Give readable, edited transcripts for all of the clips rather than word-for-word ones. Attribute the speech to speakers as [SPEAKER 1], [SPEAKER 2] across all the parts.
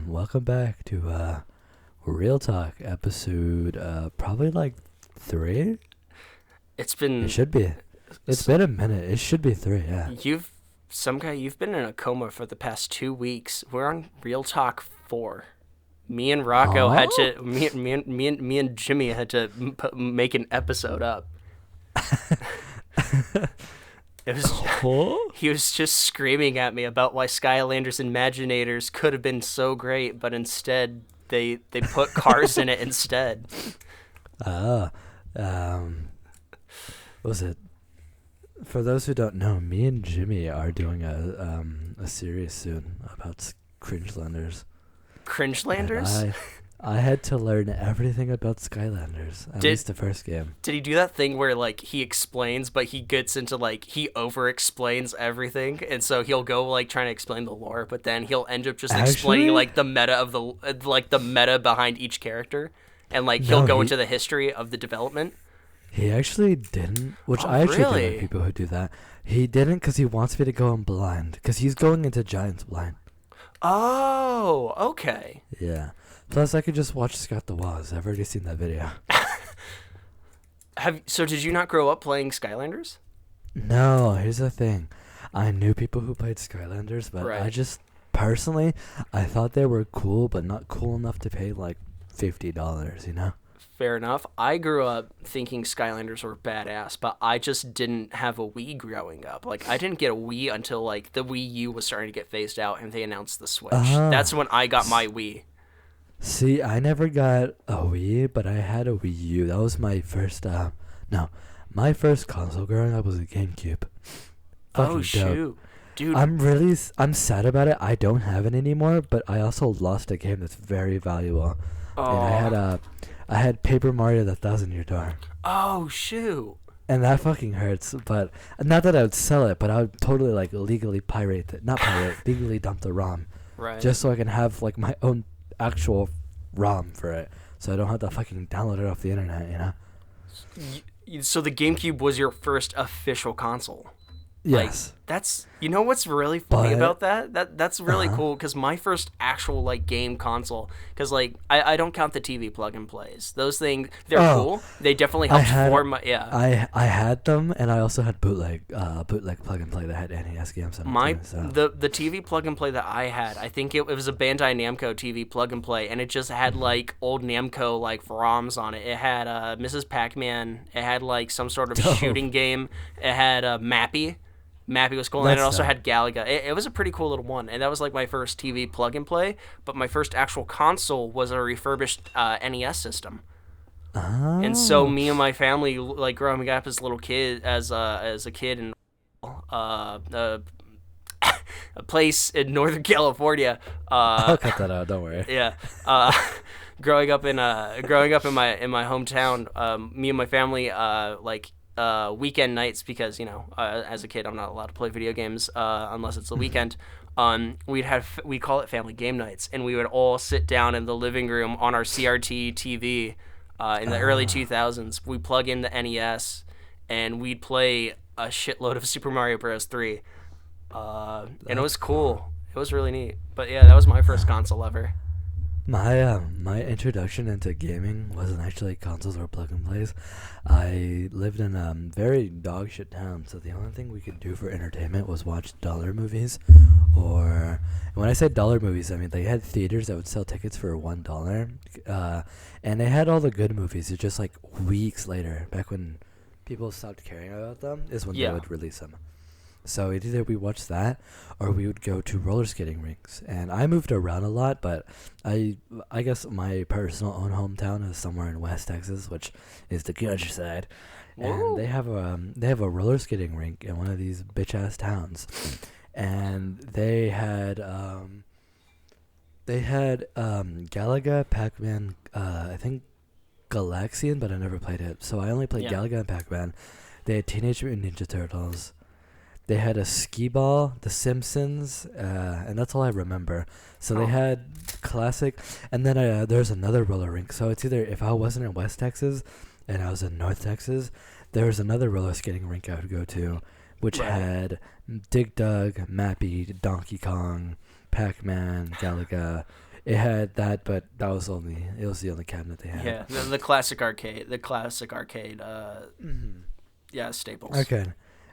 [SPEAKER 1] Welcome back to Real Talk episode probably like 3.
[SPEAKER 2] It's
[SPEAKER 1] It
[SPEAKER 2] been
[SPEAKER 1] should be. It's been a minute. It should be 3. Yeah.
[SPEAKER 2] you've been in a coma for the past 2 weeks. We're on Real Talk 4. Me and Rocco had
[SPEAKER 1] Huh?
[SPEAKER 2] to me and Jimmy had to make an episode up. It was
[SPEAKER 1] Huh?
[SPEAKER 2] he was just screaming at me about why Skylanders Imaginators could have been so great, but instead they put cars in it instead.
[SPEAKER 1] Ah. Um. What was it? For those who don't know, me and Jimmy are doing a series soon about Cringelanders. And
[SPEAKER 2] Cringelanders?
[SPEAKER 1] I had to learn everything about Skylanders. At
[SPEAKER 2] Did-
[SPEAKER 1] least the first game.
[SPEAKER 2] Did he do that thing where like he explains, but he gets into like he over explains everything, and so he'll go like trying to explain the lore, but then he'll end up just explaining
[SPEAKER 1] Actually?
[SPEAKER 2] like the meta of the meta behind each character, and like he'll
[SPEAKER 1] No,
[SPEAKER 2] go
[SPEAKER 1] he-
[SPEAKER 2] into the history of the development.
[SPEAKER 1] He actually didn't, which
[SPEAKER 2] Oh,
[SPEAKER 1] I actually don't
[SPEAKER 2] really?
[SPEAKER 1] like people who do that. He didn't because he wants me to go in blind, because he's going into Giants blind.
[SPEAKER 2] Oh, okay.
[SPEAKER 1] Yeah. Plus, I could just watch Scott the Woz. I've already seen that video.
[SPEAKER 2] So did you not grow up playing Skylanders?
[SPEAKER 1] No, here's the thing. I knew people who played Skylanders, but I
[SPEAKER 2] Right.
[SPEAKER 1] just, personally, I thought they were cool, but not cool enough to pay like $50, you know?
[SPEAKER 2] Fair enough. I grew up thinking Skylanders were badass, but I just didn't have a Wii growing up. Like, I didn't get a Wii until, like, the Wii U was starting to get phased out and they announced the Switch.
[SPEAKER 1] Ah.
[SPEAKER 2] That's when I got my Wii.
[SPEAKER 1] See, I never got a Wii, but I had a Wii U. That was my first, no, my first console growing up was a GameCube.
[SPEAKER 2] Oh,
[SPEAKER 1] Fucking dope.
[SPEAKER 2] shoot. Dude,
[SPEAKER 1] I'm sad about it. I don't have it anymore, but I also lost a game that's very valuable. And I had Paper Mario: The Thousand Year Door,
[SPEAKER 2] oh, shoot.
[SPEAKER 1] and that fucking hurts. But not that I would sell it, but I would totally like legally pirate it, not pirate, legally dump the ROM,
[SPEAKER 2] Right.
[SPEAKER 1] just so I can have like my own actual ROM for it, so I don't have to fucking download it off the internet, you know?
[SPEAKER 2] So the GameCube was your first official console.
[SPEAKER 1] Yes.
[SPEAKER 2] That's what's really funny
[SPEAKER 1] But-
[SPEAKER 2] about that's really
[SPEAKER 1] Uh-huh.
[SPEAKER 2] cool because my first actual like game console, because like I don't count the TV plug and plays, those things, they're
[SPEAKER 1] Oh,
[SPEAKER 2] cool, they definitely
[SPEAKER 1] I
[SPEAKER 2] helped
[SPEAKER 1] had-
[SPEAKER 2] form my
[SPEAKER 1] I had them, and I also had bootleg plug and play that had NES games on it too, so.
[SPEAKER 2] the TV plug and play that I had, I think it was a Bandai Namco TV plug and play, and it just had like old Namco like ROMs on it. It had Mrs. Pac-Man, it had like some sort of
[SPEAKER 1] Dope.
[SPEAKER 2] shooting game, it had Mappy. Mappy was cool, and it
[SPEAKER 1] That's
[SPEAKER 2] also
[SPEAKER 1] dope.
[SPEAKER 2] had Galaga. It was a pretty cool little one, and that was like my first TV plug and play. But my first actual console was a refurbished NES system.
[SPEAKER 1] Oh.
[SPEAKER 2] And so me and my family, like growing up as a little kid, as a kid in a place in Northern California.
[SPEAKER 1] I'll cut that out. Don't worry.
[SPEAKER 2] Yeah. Growing up in my hometown, me and my family weekend nights, because as a kid I'm not allowed to play video games unless it's the weekend. We call it family game nights, and we would all sit down in the living room on our CRT TV in the early 2000s. We plug in the NES and we'd play a shitload of Super Mario Bros. 3. And it was cool. It was really neat. But yeah, that was my first console ever.
[SPEAKER 1] My introduction into gaming wasn't actually consoles or plug and plays. I lived in a very dog shit town, so the only thing we could do for entertainment was watch dollar movies. Or when I say dollar movies, I mean they had theaters that would sell tickets for $1, and they had all the good movies. It's just like weeks later, back when people stopped caring about them, is when
[SPEAKER 2] Yeah.
[SPEAKER 1] they would release them. So either we watched that, or we would go to roller skating rinks. And I moved around a lot, but I guess my personal own hometown is somewhere in West Texas, which is the countryside.
[SPEAKER 2] Whoa.
[SPEAKER 1] And they have a roller skating rink in one of these bitch ass towns, and they had Galaga, Pac-Man, I think Galaxian, but I never played it, so I only played
[SPEAKER 2] Yeah.
[SPEAKER 1] Galaga and Pac-Man. They had Teenage Mutant Ninja Turtles. They had a skee ball, The Simpsons, and that's all I remember. So they
[SPEAKER 2] Oh.
[SPEAKER 1] had classic, and then there's another roller rink. So it's either, if I wasn't in West Texas and I was in North Texas, there was another roller skating rink I would go to, which
[SPEAKER 2] Right.
[SPEAKER 1] had Dig Dug, Mappy, Donkey Kong, Pac-Man, Galaga. It had that, but it was the only cabinet they had.
[SPEAKER 2] Yeah, the classic arcade,
[SPEAKER 1] Mhm.
[SPEAKER 2] yeah, staples.
[SPEAKER 1] Okay.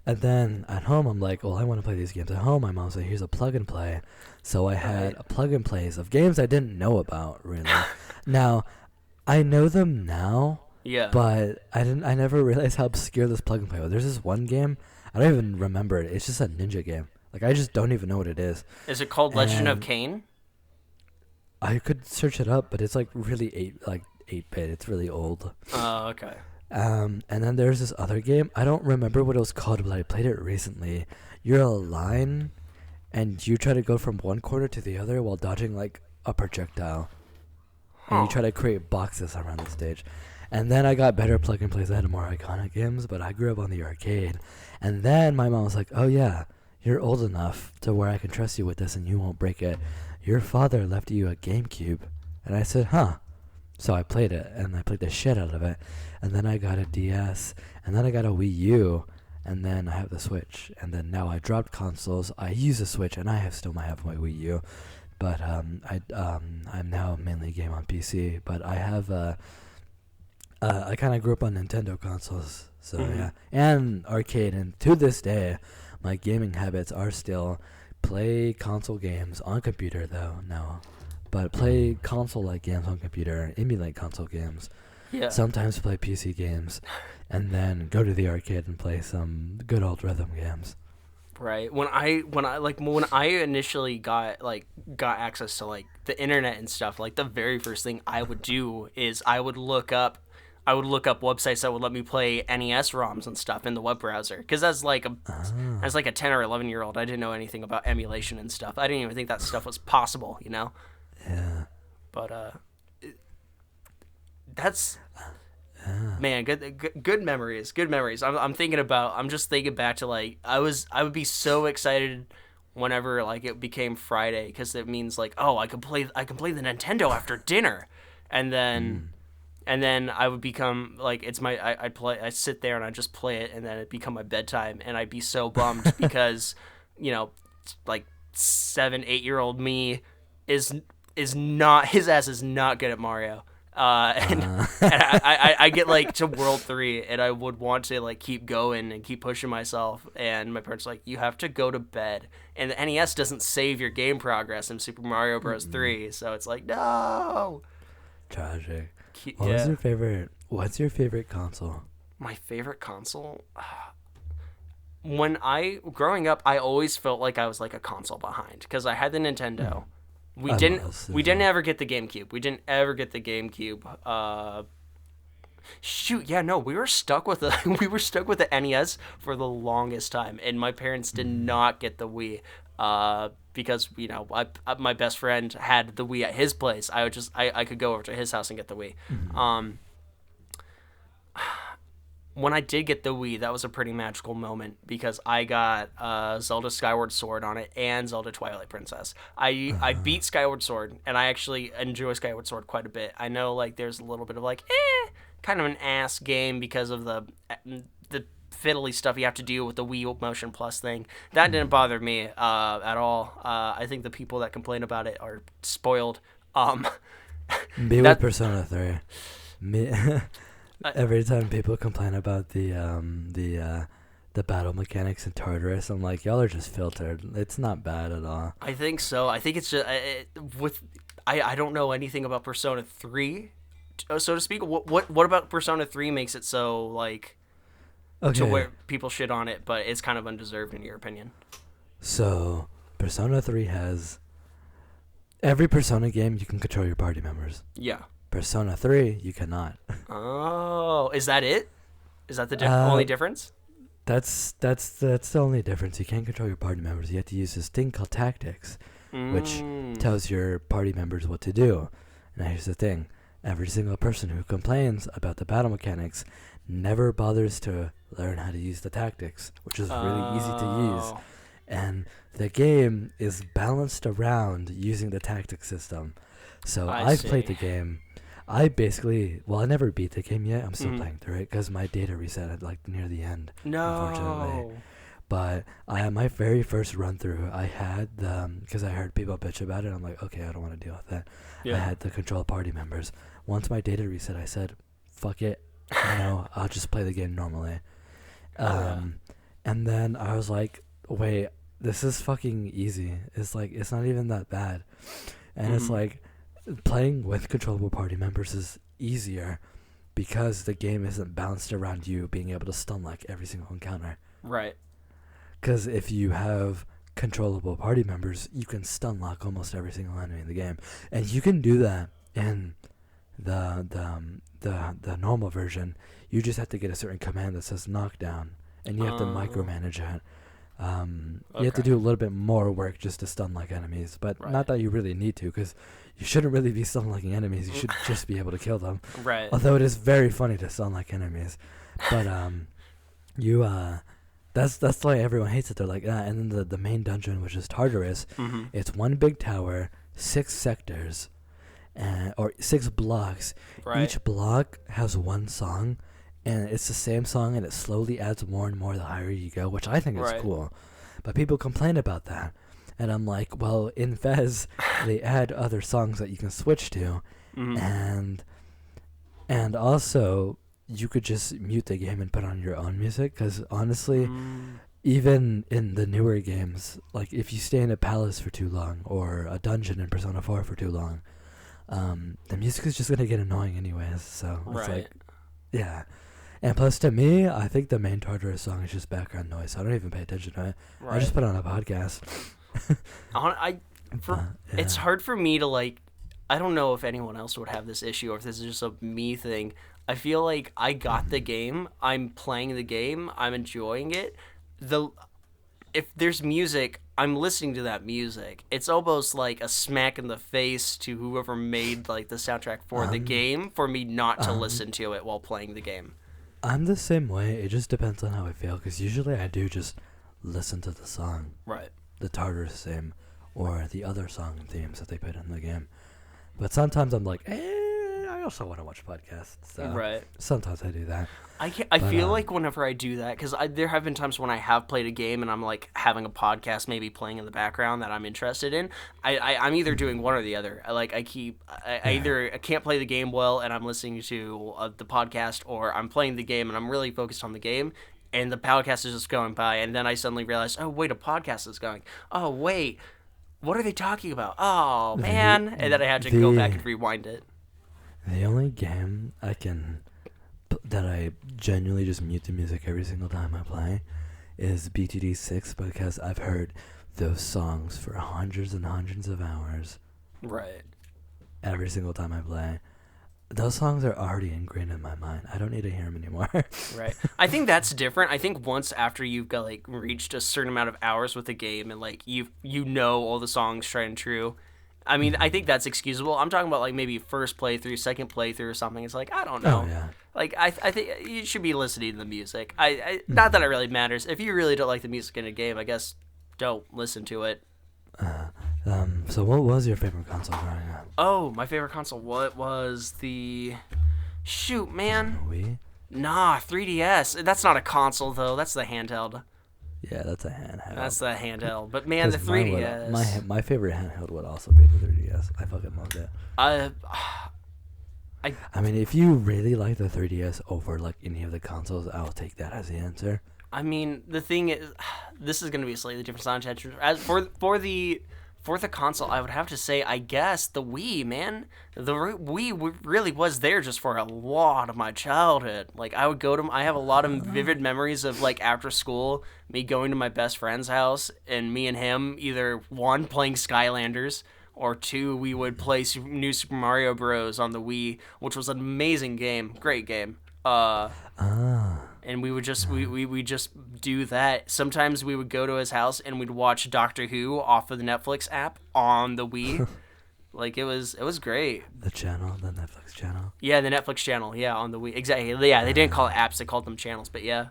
[SPEAKER 1] And then at home, I'm like, well, I want to play these games at home. My mom's like, here's a plug and play. So I had
[SPEAKER 2] Right.
[SPEAKER 1] a plug and plays of games I didn't know about, really. Now, I know them now,
[SPEAKER 2] Yeah.
[SPEAKER 1] but I never realized how obscure this plug and play was. There's this one game, I don't even remember it. It's just a ninja game. Like, I just don't even know what it is.
[SPEAKER 2] Is it called Legend of
[SPEAKER 1] And
[SPEAKER 2] Kane?
[SPEAKER 1] I could search it up, but it's like really 8-bit. It's really old.
[SPEAKER 2] Oh, okay.
[SPEAKER 1] And then there's this other game. I don't remember what it was called, but I played it recently. You're a line, and you try to go from one corner to the other while dodging like a projectile. And
[SPEAKER 2] Huh.
[SPEAKER 1] you try to create boxes around the stage. And then I got better plug and plays. I had more iconic games, but I grew up on the arcade. And then my mom was like, "Oh yeah, you're old enough to where I can trust you with this, and you won't break it. Your father left you a GameCube." And I said, "Huh." So I played it, and I played the shit out of it. And then I got a DS, and then I got a Wii U, and then I have the Switch. And then now I dropped consoles. I use the Switch, and I still might have my Wii U. But I'm now mainly game on PC. But I have I kind of grew up on Nintendo consoles, so
[SPEAKER 2] Mhm.
[SPEAKER 1] yeah, and arcade. And to this day, my gaming habits are still play console games on computer though now, but play console-like games on computer, emulate console games.
[SPEAKER 2] Yeah.
[SPEAKER 1] Sometimes play PC games, and then go to the arcade and play some good old rhythm games.
[SPEAKER 2] Right. When I initially got access to like the internet and stuff, like the very first thing I would do is I would look up websites that would let me play NES ROMs and stuff in the web browser. Because as like a 10 or 11-year-old, I didn't know anything about emulation and stuff. I didn't even think that stuff was possible, you know.
[SPEAKER 1] Yeah.
[SPEAKER 2] But that's man, good memories. Good memories. I'm just thinking back to like I would be so excited whenever like it became Friday because it means like, oh, I can play the Nintendo after dinner, and then I would become like I'd sit there and I'd just play it, and then it'd become my bedtime, and I'd be so bummed because like 7-8-year-old me is not, his ass is not good at Mario. And I get like to World 3 and I would want to like keep going and keep pushing myself, and my parents were like, you have to go to bed, and the NES doesn't save your game progress in Super Mario Bros. 3, so it's like, no.
[SPEAKER 1] Tragic.
[SPEAKER 2] Yeah.
[SPEAKER 1] What's your favorite console?
[SPEAKER 2] My favorite console? Growing up, I always felt like I was like a console behind because I had the Nintendo. We
[SPEAKER 1] I
[SPEAKER 2] didn't
[SPEAKER 1] was
[SPEAKER 2] we
[SPEAKER 1] as
[SPEAKER 2] didn't
[SPEAKER 1] well.
[SPEAKER 2] ever get the GameCube. We didn't ever get the GameCube. Shoot, yeah, no, we were stuck with the we were stuck with the NES for the longest time, and my parents did not get the Wii. Because my best friend had the Wii at his place. I could go over to his house and get the Wii. When I did get the Wii, that was a pretty magical moment because I got Zelda Skyward Sword on it and Zelda Twilight Princess. I beat Skyward Sword, and I actually enjoy Skyward Sword quite a bit. I know like there's a little bit of like kind of an ass game because of the fiddly stuff you have to do with the Wii Motion Plus thing. That didn't bother me at all. I think the people that complain about it are spoiled.
[SPEAKER 1] Be
[SPEAKER 2] That-
[SPEAKER 1] with Persona 3. Me, every time people complain about the battle mechanics in Tartarus, I'm like, y'all are just filtered. It's not bad at all.
[SPEAKER 2] I think so. I think it's just I don't know anything about Persona 3, so to speak. What about Persona 3 makes it so like
[SPEAKER 1] Okay.
[SPEAKER 2] to where people shit on it, but it's kind of undeserved in your opinion?
[SPEAKER 1] So, Persona 3 has every Persona game you can control your party members.
[SPEAKER 2] Yeah.
[SPEAKER 1] Persona 3, you cannot.
[SPEAKER 2] Oh, is that it? Is that the
[SPEAKER 1] Uh,
[SPEAKER 2] only difference?
[SPEAKER 1] That's the only difference. You can't control your party members. You have to use this thing called tactics, which tells your party members what to do. Now here's the thing. Every single person who complains about the battle mechanics never bothers to learn how to use the tactics, which is really easy to use.
[SPEAKER 2] Oh.
[SPEAKER 1] And the game is balanced around using the tactic system. So
[SPEAKER 2] I
[SPEAKER 1] I've played
[SPEAKER 2] see.
[SPEAKER 1] the game. I never beat the game yet. I'm still
[SPEAKER 2] Mhm.
[SPEAKER 1] playing through it because my data reset at like near the end. Unfortunately.
[SPEAKER 2] No.
[SPEAKER 1] But I had my very first run through. I had the because I heard people bitch about it. I'm like, okay, I don't want to deal with that. I had the control party members. Once my data reset, I said, fuck it. I'll just play the game normally. And then I was like, wait, this is fucking easy. It's like, it's not even that bad. And it's like, playing with controllable party members is easier because the game isn't balanced around you being able to stun lock every single encounter.
[SPEAKER 2] Right.
[SPEAKER 1] Because if you have controllable party members, you can stun lock almost every single enemy in the game. And you can do that in the normal version. You just have to get a certain command that says knockdown, and you have to micromanage it. You have to do a little bit more work just to stun like enemies, but not that you really need to, because you shouldn't really be stun locking enemies. You should just be able to kill them.
[SPEAKER 2] Right.
[SPEAKER 1] Although it is very funny to stun like enemies, but that's why everyone hates it. They're like, and then the main dungeon, which is Tartarus, it's one big tower, 6 sectors, or 6 blocks.
[SPEAKER 2] Right.
[SPEAKER 1] Each block has one song, and it's the same song, and it slowly adds more and more the higher you go, which I think is cool. But people complain about that, and I'm like, well, in Fez, they add other songs that you can switch to, and also you could just mute the game and put on your own music, because honestly, even in the newer games, like if you stay in a palace for too long, or a dungeon in Persona 4 for too long, the music is just going to get annoying anyways, so it's like, yeah. And plus, to me, I think the main Tartarus song is just background noise. I don't even pay attention to it. I just put on a podcast.
[SPEAKER 2] It's hard for me to, like, I don't know if anyone else would have this issue or if this is just a me thing. I feel like I got the game. I'm playing the game. I'm enjoying it. If there's music, I'm listening to that music. It's almost like a smack in the face to whoever made, like, the soundtrack for the game for me not to listen to it while playing the game.
[SPEAKER 1] I'm the same way. It just depends on how I feel, because usually I do just listen to the song.
[SPEAKER 2] Right.
[SPEAKER 1] The Tartarus theme, or the other song themes that they put in the game. But sometimes I'm like, I also want to watch podcasts. So sometimes I do that.
[SPEAKER 2] I feel like whenever I do that, because there have been times when I have played a game and I'm like having a podcast maybe playing in the background that I'm interested in. I'm either doing one or the other. I either can't play the game well and I'm listening to the podcast, or I'm playing the game and I'm really focused on the game and the podcast is just going by, and then I suddenly realize, oh wait, a podcast is going. Oh wait, what are they talking about? Oh man, and then I had to go back and rewind it.
[SPEAKER 1] The only game that I genuinely just mute the music every single time I play is BTD 6, because I've heard those songs for hundreds and hundreds of hours.
[SPEAKER 2] Right.
[SPEAKER 1] Every single time I play. Those songs are already ingrained in my mind. I don't need to hear them anymore.
[SPEAKER 2] Right. I think that's different. I think once after you've got like reached a certain amount of hours with the game and like you know all the songs tried and true, I mean, I think that's excusable. I'm talking about like maybe first playthrough, second playthrough or something. It's like, I don't know.
[SPEAKER 1] Oh, yeah.
[SPEAKER 2] Like, I think you should be listening to the music. Not that it really matters. If you really don't like the music in a game, I guess don't listen to it.
[SPEAKER 1] So what was your favorite console growing up?
[SPEAKER 2] Oh, my favorite console. What was the... Shoot, man.
[SPEAKER 1] Wii?
[SPEAKER 2] Nah, 3DS. That's not a console, though. That's the handheld.
[SPEAKER 1] Yeah, that's a handheld.
[SPEAKER 2] That's the handheld. But, man, the 3DS...
[SPEAKER 1] My favorite handheld would also be the 3DS. I fucking loved it. I mean, if you really like the 3DS over, like, any of the consoles, I'll take that as the answer.
[SPEAKER 2] I mean, the thing is... This is going to be a slightly different sound. As for the console, I would have to say, I guess, the Wii, man. The Wii really was there just for a lot of my childhood. Like, I have a lot of vivid memories of, like, after school, me going to my best friend's house, and me and him either, 1, playing Skylanders, or 2, we would play New Super Mario Bros. On the Wii, which was an amazing game. Great game. And we would just we just do that. Sometimes we would go to his house and we'd watch Doctor Who off of the Netflix app on the Wii. Like, it was great.
[SPEAKER 1] The Netflix channel.
[SPEAKER 2] Yeah, the Netflix channel. Yeah, on the Wii. Exactly. Yeah, they didn't call it apps; they called them channels. But yeah.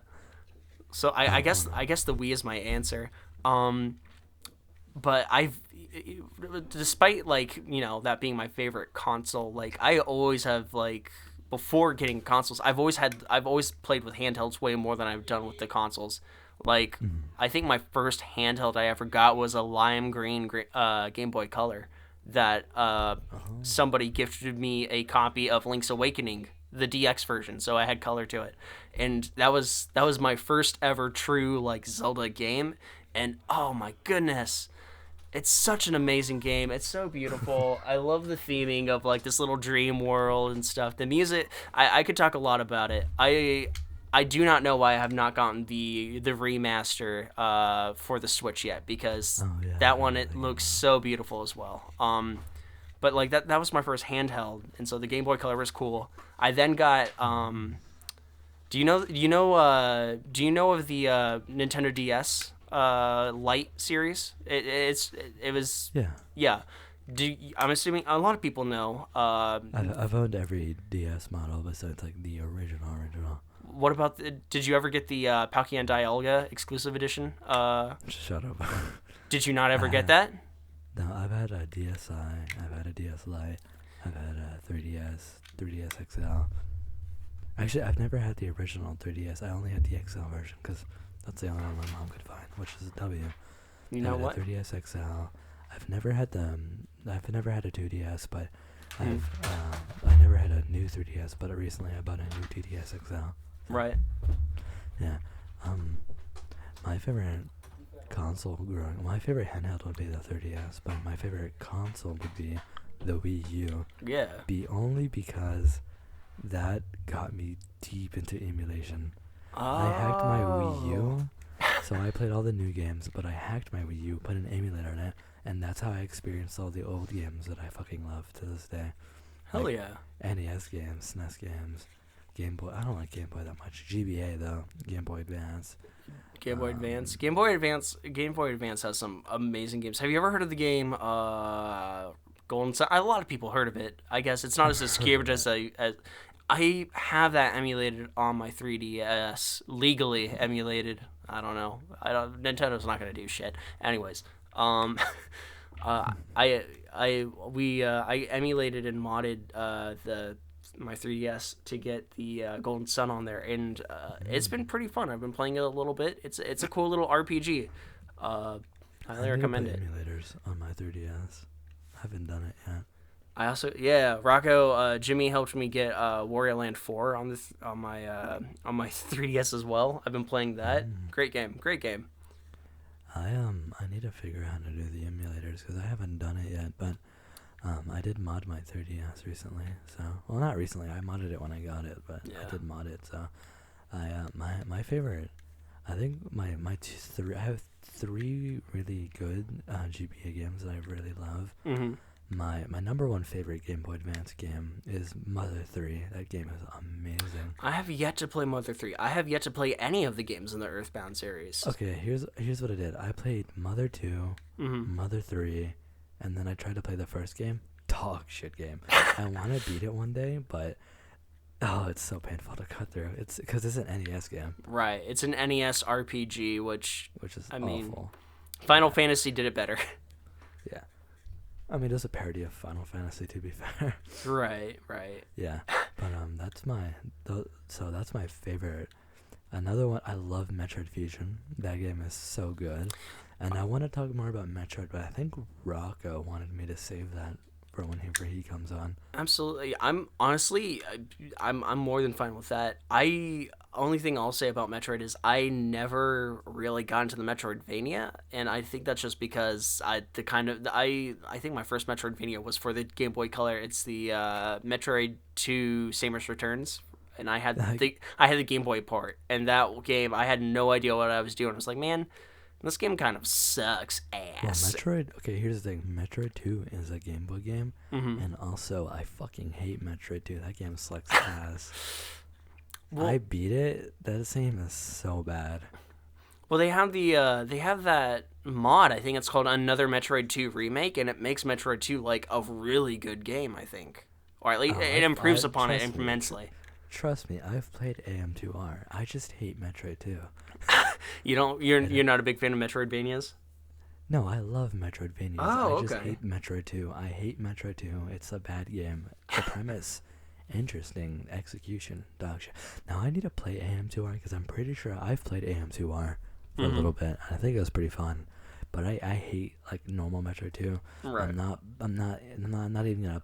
[SPEAKER 2] So I guess the Wii is my answer. But despite, like, you know, that being my favorite console, like, I always have, like, before getting consoles, I've always played with handhelds way more than I've done with the consoles. Like, I think my first handheld I ever got was a lime green Game Boy Color that somebody gifted me a copy of Link's Awakening, the DX version, so I had color to it, and that was my first ever true like Zelda game, and oh my goodness, it's such an amazing game. It's so beautiful. I love the theming of like this little dream world and stuff. The music, I could talk a lot about it. I do not know why I have not gotten the remaster for the Switch yet, because that one, it looks so beautiful as well. But like that was my first handheld, and so the Game Boy Color was cool. I then got do you know of the Nintendo DS Lite series? It was yeah. I'm assuming a lot of people know.
[SPEAKER 1] I've owned every DS model besides like the original.
[SPEAKER 2] What about did you ever get the Palkia and Dialga exclusive edition?
[SPEAKER 1] Shut up.
[SPEAKER 2] Did you not ever get that?
[SPEAKER 1] No, I've had a DSi, I've had a DS Lite, I've had a 3DS XL. Actually, I've never had the original 3DS. I only had the XL version because that's the only one my mom could find, which is a W.
[SPEAKER 2] You know what?
[SPEAKER 1] 3DS XL. I've never had I've never had a 2DS, but I never had a new 3DS. But recently, I bought a new 2DS XL. So,
[SPEAKER 2] right.
[SPEAKER 1] Yeah. My favorite my favorite handheld would be the 3DS, but my favorite console would be the Wii U.
[SPEAKER 2] Yeah.
[SPEAKER 1] Only because that got me deep into emulation.
[SPEAKER 2] Oh.
[SPEAKER 1] I hacked my Wii U, so I played all the new games, but I hacked my Wii U, put an emulator in it, and that's how I experienced all the old games that I fucking love to this day.
[SPEAKER 2] Hell
[SPEAKER 1] like
[SPEAKER 2] yeah.
[SPEAKER 1] NES games, SNES games, Game Boy. I don't like Game Boy that much. GBA though, Game Boy Advance.
[SPEAKER 2] Game Boy Advance. Game Boy Advance has some amazing games. Have you ever heard of the game Golden Sun? A lot of people heard of it. I guess it's not as obscure as I have that emulated on my 3DS, legally emulated. I don't know. Nintendo's not gonna do shit. Anyways, I emulated and modded my 3DS to get the Golden Sun on there, and it's been pretty fun. I've been playing it a little bit. It's a cool little RPG. Highly recommend it.
[SPEAKER 1] Emulators on my 3DS. I haven't done it yet.
[SPEAKER 2] I also Rocco Jimmy helped me get Wario Land 4 on my 3DS as well. I've been playing that. Great game.
[SPEAKER 1] I need to figure out how to do the emulators because I haven't done it yet, but I did mod my 3DS recently. So, well, not recently. I modded it when I got it, but I did mod it. So, my favorite, I think I have three really good GBA games that I really love.
[SPEAKER 2] Mm-hmm.
[SPEAKER 1] My number one favorite Game Boy Advance game is Mother 3. That game is amazing.
[SPEAKER 2] I have yet to play Mother 3. I have yet to play any of the games in the Earthbound series.
[SPEAKER 1] Okay, here's what I did. I played Mother 2, Mother 3, and then I tried to play the first game. Dog shit game. I want to beat it one day, but it's so painful to cut through. It's because it's an NES game.
[SPEAKER 2] Right. It's an NES RPG, which
[SPEAKER 1] is
[SPEAKER 2] I
[SPEAKER 1] awful.
[SPEAKER 2] mean, Final Fantasy did it better.
[SPEAKER 1] Yeah. I mean, it's a parody of Final Fantasy, to be fair.
[SPEAKER 2] Right.
[SPEAKER 1] Yeah, but that's my favorite. Another one, I love Metroid Fusion. That game is so good, and I want to talk more about Metroid, but I think Rocco wanted me to save that for whenever he comes on.
[SPEAKER 2] Absolutely. I'm more than fine with that. Only thing I'll say about Metroid is I never really got into the Metroidvania, and I think that's just because I think my first Metroidvania was for the Game Boy Color. It's the Metroid 2 Samus Returns, and I had the Game Boy port, and that game I had no idea what I was doing. I was like, man, this game kind of sucks ass.
[SPEAKER 1] Well, Metroid. Okay, here's the thing. Metroid 2 is a Game Boy game, and also I fucking hate Metroid 2. That game sucks ass. Well, I beat it. That game is so bad.
[SPEAKER 2] Well, they have that mod. I think it's called Another Metroid 2 Remake, and it makes Metroid 2 like a really good game. I think, or at least it improves upon it immensely.
[SPEAKER 1] Trust me, I've played AM2R. I just hate Metroid 2.
[SPEAKER 2] You're not a big fan of Metroidvanias?
[SPEAKER 1] No, I love Metroidvanias.
[SPEAKER 2] Oh,
[SPEAKER 1] I just hate Metroid 2. I hate Metroid 2. It's a bad game. The premise, interesting. Execution, dog shit. Now I need to play AM2R because I'm pretty sure I've played AM2R. for a little bit. I think it was pretty fun, but I hate like normal Metroid 2.
[SPEAKER 2] Right.
[SPEAKER 1] I'm not even gonna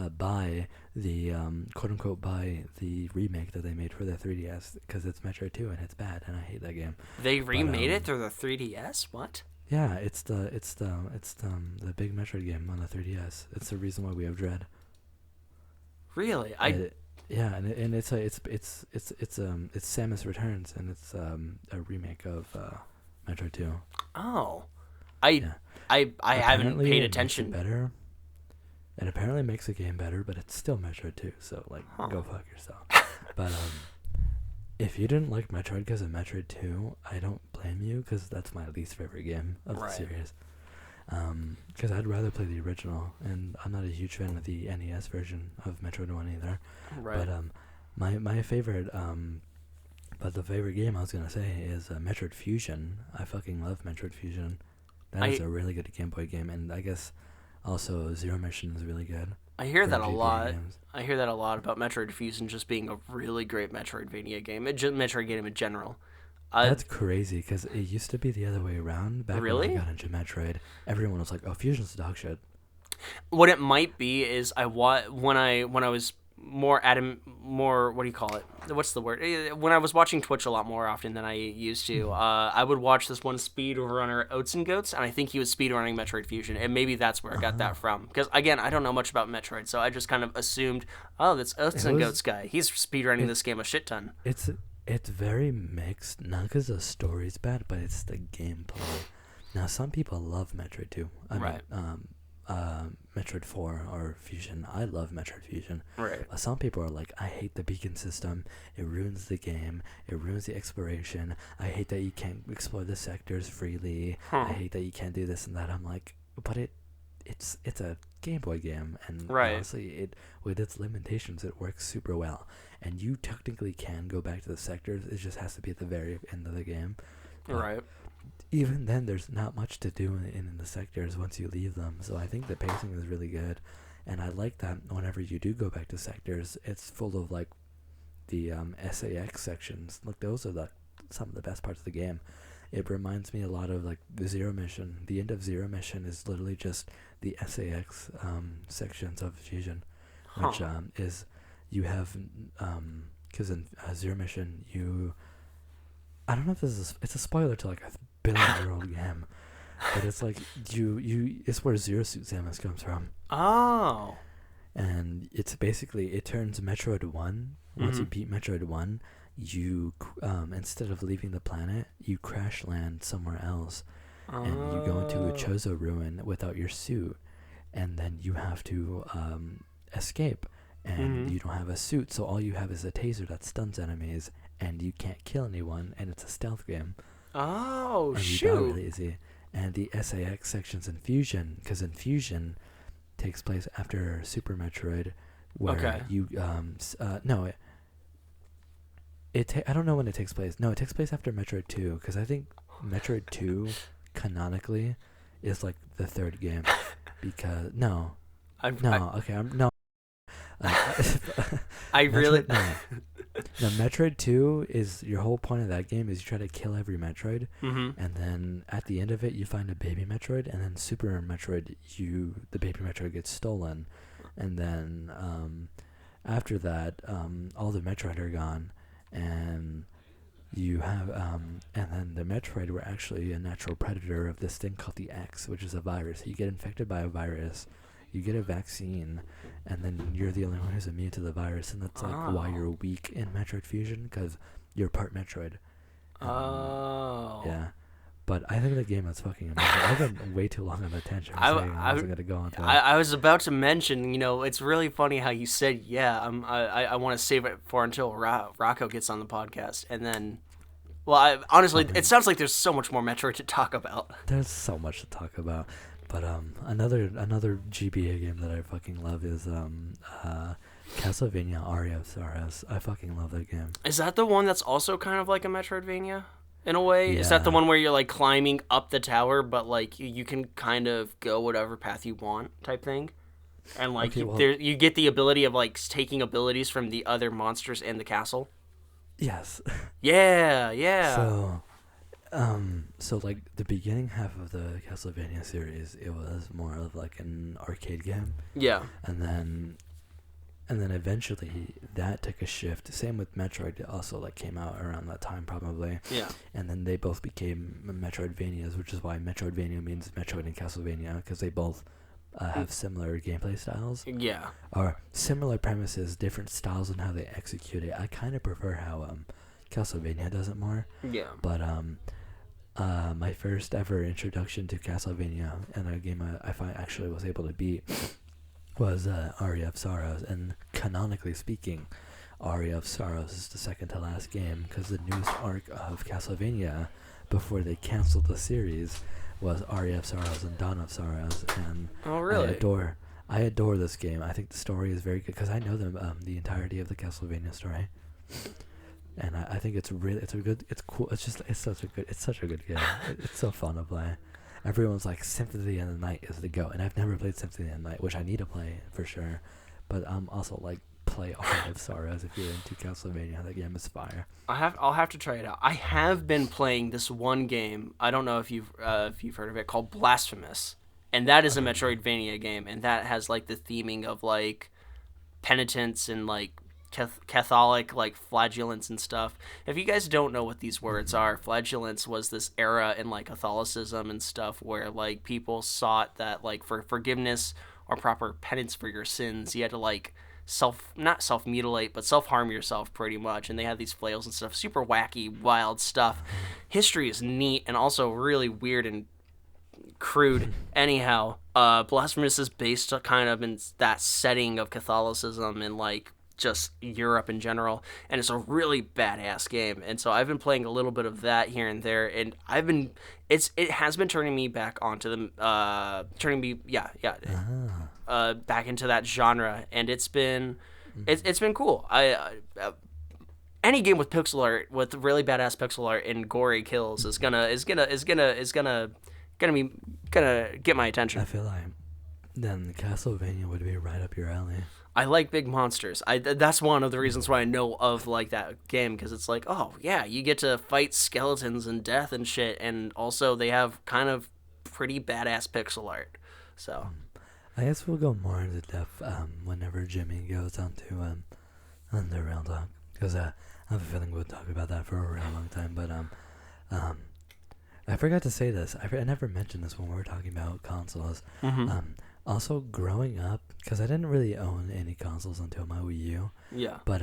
[SPEAKER 1] buy the quote unquote buy the remake that they made for the 3DS because it's Metroid 2 and it's bad and I hate that game.
[SPEAKER 2] They remade it through the 3DS? What?
[SPEAKER 1] Yeah, it's the big Metroid game on the 3DS. It's the reason why we have Dread.
[SPEAKER 2] Really?
[SPEAKER 1] Yeah, and it's Samus Returns and it's a remake of Metroid 2.
[SPEAKER 2] Oh.
[SPEAKER 1] Yeah.
[SPEAKER 2] I haven't
[SPEAKER 1] Apparently
[SPEAKER 2] paid
[SPEAKER 1] it makes it
[SPEAKER 2] attention.
[SPEAKER 1] better. It apparently makes the game better, but it's still Metroid 2, so like go fuck yourself. But if you didn't like Metroid because of Metroid 2, I don't blame you because that's my least favorite game of the series. Because I'd rather play the original, and I'm not a huge fan of the NES version of Metroid 1 either.
[SPEAKER 2] Right.
[SPEAKER 1] But my favorite but the favorite game I was gonna say is Metroid Fusion. I fucking love Metroid Fusion. That is a really good Game Boy game, and I guess also Zero Mission is really good.
[SPEAKER 2] I hear
[SPEAKER 1] for
[SPEAKER 2] that a
[SPEAKER 1] GBA
[SPEAKER 2] lot.
[SPEAKER 1] games.
[SPEAKER 2] I hear that a lot about Metroid Fusion just being a really great Metroidvania game. Metroid game in general.
[SPEAKER 1] That's crazy because it used to be the other way around. Back
[SPEAKER 2] Really?
[SPEAKER 1] when I got into Metroid, everyone was like, "Oh, Fusion's dog shit."
[SPEAKER 2] What it might be is when I was more what do you call it? What's the word? When I was watching Twitch a lot more often than I used to, I would watch this one speedrunner Oats and Goats, and I think he was speedrunning Metroid Fusion, and maybe that's where I got that from. Because again, I don't know much about Metroid, so I just kind of assumed, oh, that's Oats and Goats guy. He's speedrunning this game a shit ton.
[SPEAKER 1] It's very mixed, not because the story's bad, but it's the gameplay. Now, some people love Metroid 2. I mean, Metroid 4 or Fusion. I love Metroid Fusion.
[SPEAKER 2] Right.
[SPEAKER 1] But some people are like, I hate the beacon system. It ruins the game. It ruins the exploration. I hate that you can't explore the sectors freely. I hate that you can't do this and that. I'm like, but it's a Game Boy game, and honestly, with its limitations, it works super well. And you technically can go back to the sectors. It just has to be at the very end of the game.
[SPEAKER 2] Right.
[SPEAKER 1] Even then, there's not much to do in the sectors once you leave them. So I think the pacing is really good, and I like that whenever you do go back to sectors, it's full of like the SAX sections. Like those are some of the best parts of the game. It reminds me a lot of like the Zero Mission. The end of Zero Mission is literally just the SAX sections of Fusion, which is you have because in Zero Mission I don't know if it's a spoiler to like a billion-year-old game, but it's like it's where Zero Suit Samus comes from.
[SPEAKER 2] Oh.
[SPEAKER 1] And it's basically it turns Metroid 1. Once you beat Metroid 1, you instead of leaving the planet, you crash land somewhere else, and you go into a Chozo ruin without your suit, and then you have to escape, and you don't have a suit, so all you have is a taser that stuns enemies, and you can't kill anyone, and it's a stealth game.
[SPEAKER 2] Oh,
[SPEAKER 1] and
[SPEAKER 2] shoot!
[SPEAKER 1] You die really easy. And the SAX sections in Fusion, because in Fusion takes place after Super Metroid, where you I don't know when it takes place. No, it takes place after Metroid 2, because I think Metroid 2 canonically is like the third game, because Metroid 2 is your whole point of that game is you try to kill every Metroid, and then at the end of it you find a baby Metroid, and then Super Metroid the baby Metroid gets stolen, and then after that all the Metroid are gone, and you have and then the Metroid were actually a natural predator of this thing called the X, which is a virus. You get infected by a virus, you get a vaccine, and then you're the only one who's immune to the virus, and that's like why you're weak in Metroid Fusion, because you're part Metroid. Yeah. But I think the game is fucking amazing. I've been way too long on the tangent. I wasn't gonna go on to
[SPEAKER 2] I was about to mention, it's really funny how you said, I want to save it for until Rocco gets on the podcast, and then, honestly, it sounds like there's so much more Metroid to talk about.
[SPEAKER 1] There's so much to talk about. But another GBA game that I fucking love is Castlevania Aria of Sorrows. I fucking love that game.
[SPEAKER 2] Is that the one that's also kind of like a Metroidvania in a way?
[SPEAKER 1] Yeah.
[SPEAKER 2] Is that the one where you're like climbing up the tower, but like you can kind of go whatever path you want type thing? And like you get the ability of like taking abilities from the other monsters in the castle?
[SPEAKER 1] Yes.
[SPEAKER 2] Yeah.
[SPEAKER 1] So So like the beginning half of the Castlevania series, it was more of like an arcade game,
[SPEAKER 2] Yeah.
[SPEAKER 1] and then eventually that took a shift. Same with Metroid, it also like came out around that time probably,
[SPEAKER 2] Yeah.
[SPEAKER 1] and then they both became Metroidvanias, which is why Metroidvania means Metroid and Castlevania, because they both have similar gameplay styles
[SPEAKER 2] Yeah.
[SPEAKER 1] or similar premises, different styles and how they execute it. I kind of prefer how Castlevania does it more,
[SPEAKER 2] Yeah.
[SPEAKER 1] but my first ever introduction to Castlevania and a game I actually was able to beat was Aria of Sorrows, and canonically speaking, Aria of Sorrows is the second to last game because the newest arc of Castlevania before they canceled the series was Aria of Sorrows and Dawn of Sorrows, and
[SPEAKER 2] Oh, really?
[SPEAKER 1] I adore this game. I think the story is very good because I know the entirety of the Castlevania story, and I think it's cool. It's such a good game. It's so fun to play. Everyone's like Symphony of the Night is the go, and I've never played Symphony of the Night, which I need to play for sure. But also like play Aria of Sorrows if you're into Castlevania. That game is fire.
[SPEAKER 2] I'll have to try it out. I have been playing this one game. I don't know if you've heard of it, called Blasphemous, and that is a Metroidvania game, and that has like the theming of like penitence and like Catholic like flagellants and stuff. If you guys don't know what these words are, flagellants was this era in like Catholicism and stuff where like people sought that like for forgiveness or proper penance for your sins, you had to like not self mutilate but self harm yourself pretty much, and they had these flails and stuff, super wacky wild stuff. History is neat and also really weird and crude. Anyhow, Blasphemous is based kind of in that setting of Catholicism and like just Europe in general, and it's a really badass game. And so I've been playing a little bit of that here and there, and it has been turning me back onto the back into that genre, and it's been cool. Any game with pixel art, with really badass pixel art and gory kills is gonna get my attention.
[SPEAKER 1] I feel like then Castlevania would be right up your alley.
[SPEAKER 2] I like big monsters. That's one of the reasons why I know of like that game, because it's like, oh yeah, you get to fight skeletons and death and shit, and also they have kind of pretty badass pixel art. So
[SPEAKER 1] I guess we'll go more into depth whenever Jimmy goes on to on the Real Talk, because I have a feeling we'll talk about that for a really long time. But I forgot to say this. I never mentioned this when we were talking about consoles. Also, growing up, because I didn't really own any consoles until my Wii U.
[SPEAKER 2] Yeah.
[SPEAKER 1] But